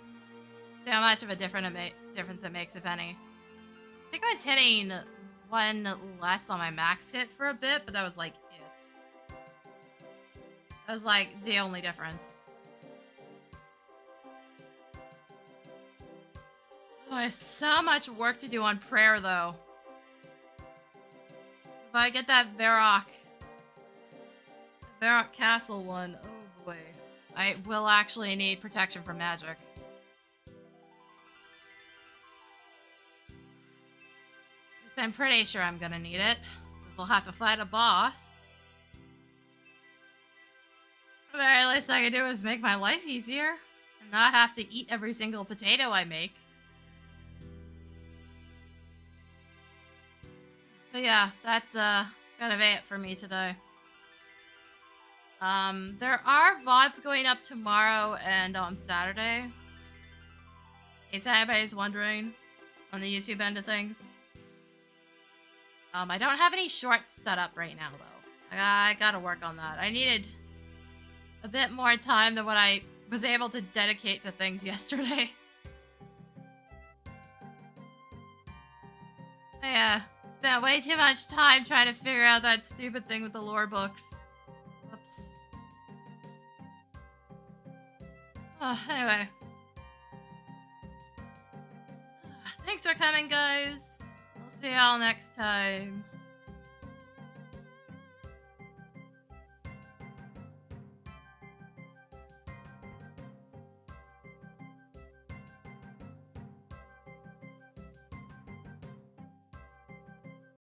how much of a difference it makes, if any. I think I was hitting 1 less on my max hit for a bit, but that was like it. That was like the only difference. Oh, I have so much work to do on prayer, though. If I get that Varrock Castle one, oh boy. I will actually need protection from magic. I'm pretty sure I'm gonna need it, since I'll have to fight a boss. The very least I can do is make my life easier, and not have to eat every single potato I make. But yeah, that's kind of it for me today. There are VODs going up tomorrow and on Saturday. In case anybody's wondering, on the YouTube end of things. I don't have any shorts set up right now, though. I gotta work on that. I needed a bit more time than what I was able to dedicate to things yesterday. I spent way too much time trying to figure out that stupid thing with the lore books. Whoops. Anyway. Thanks for coming, guys. I'll see y'all next time.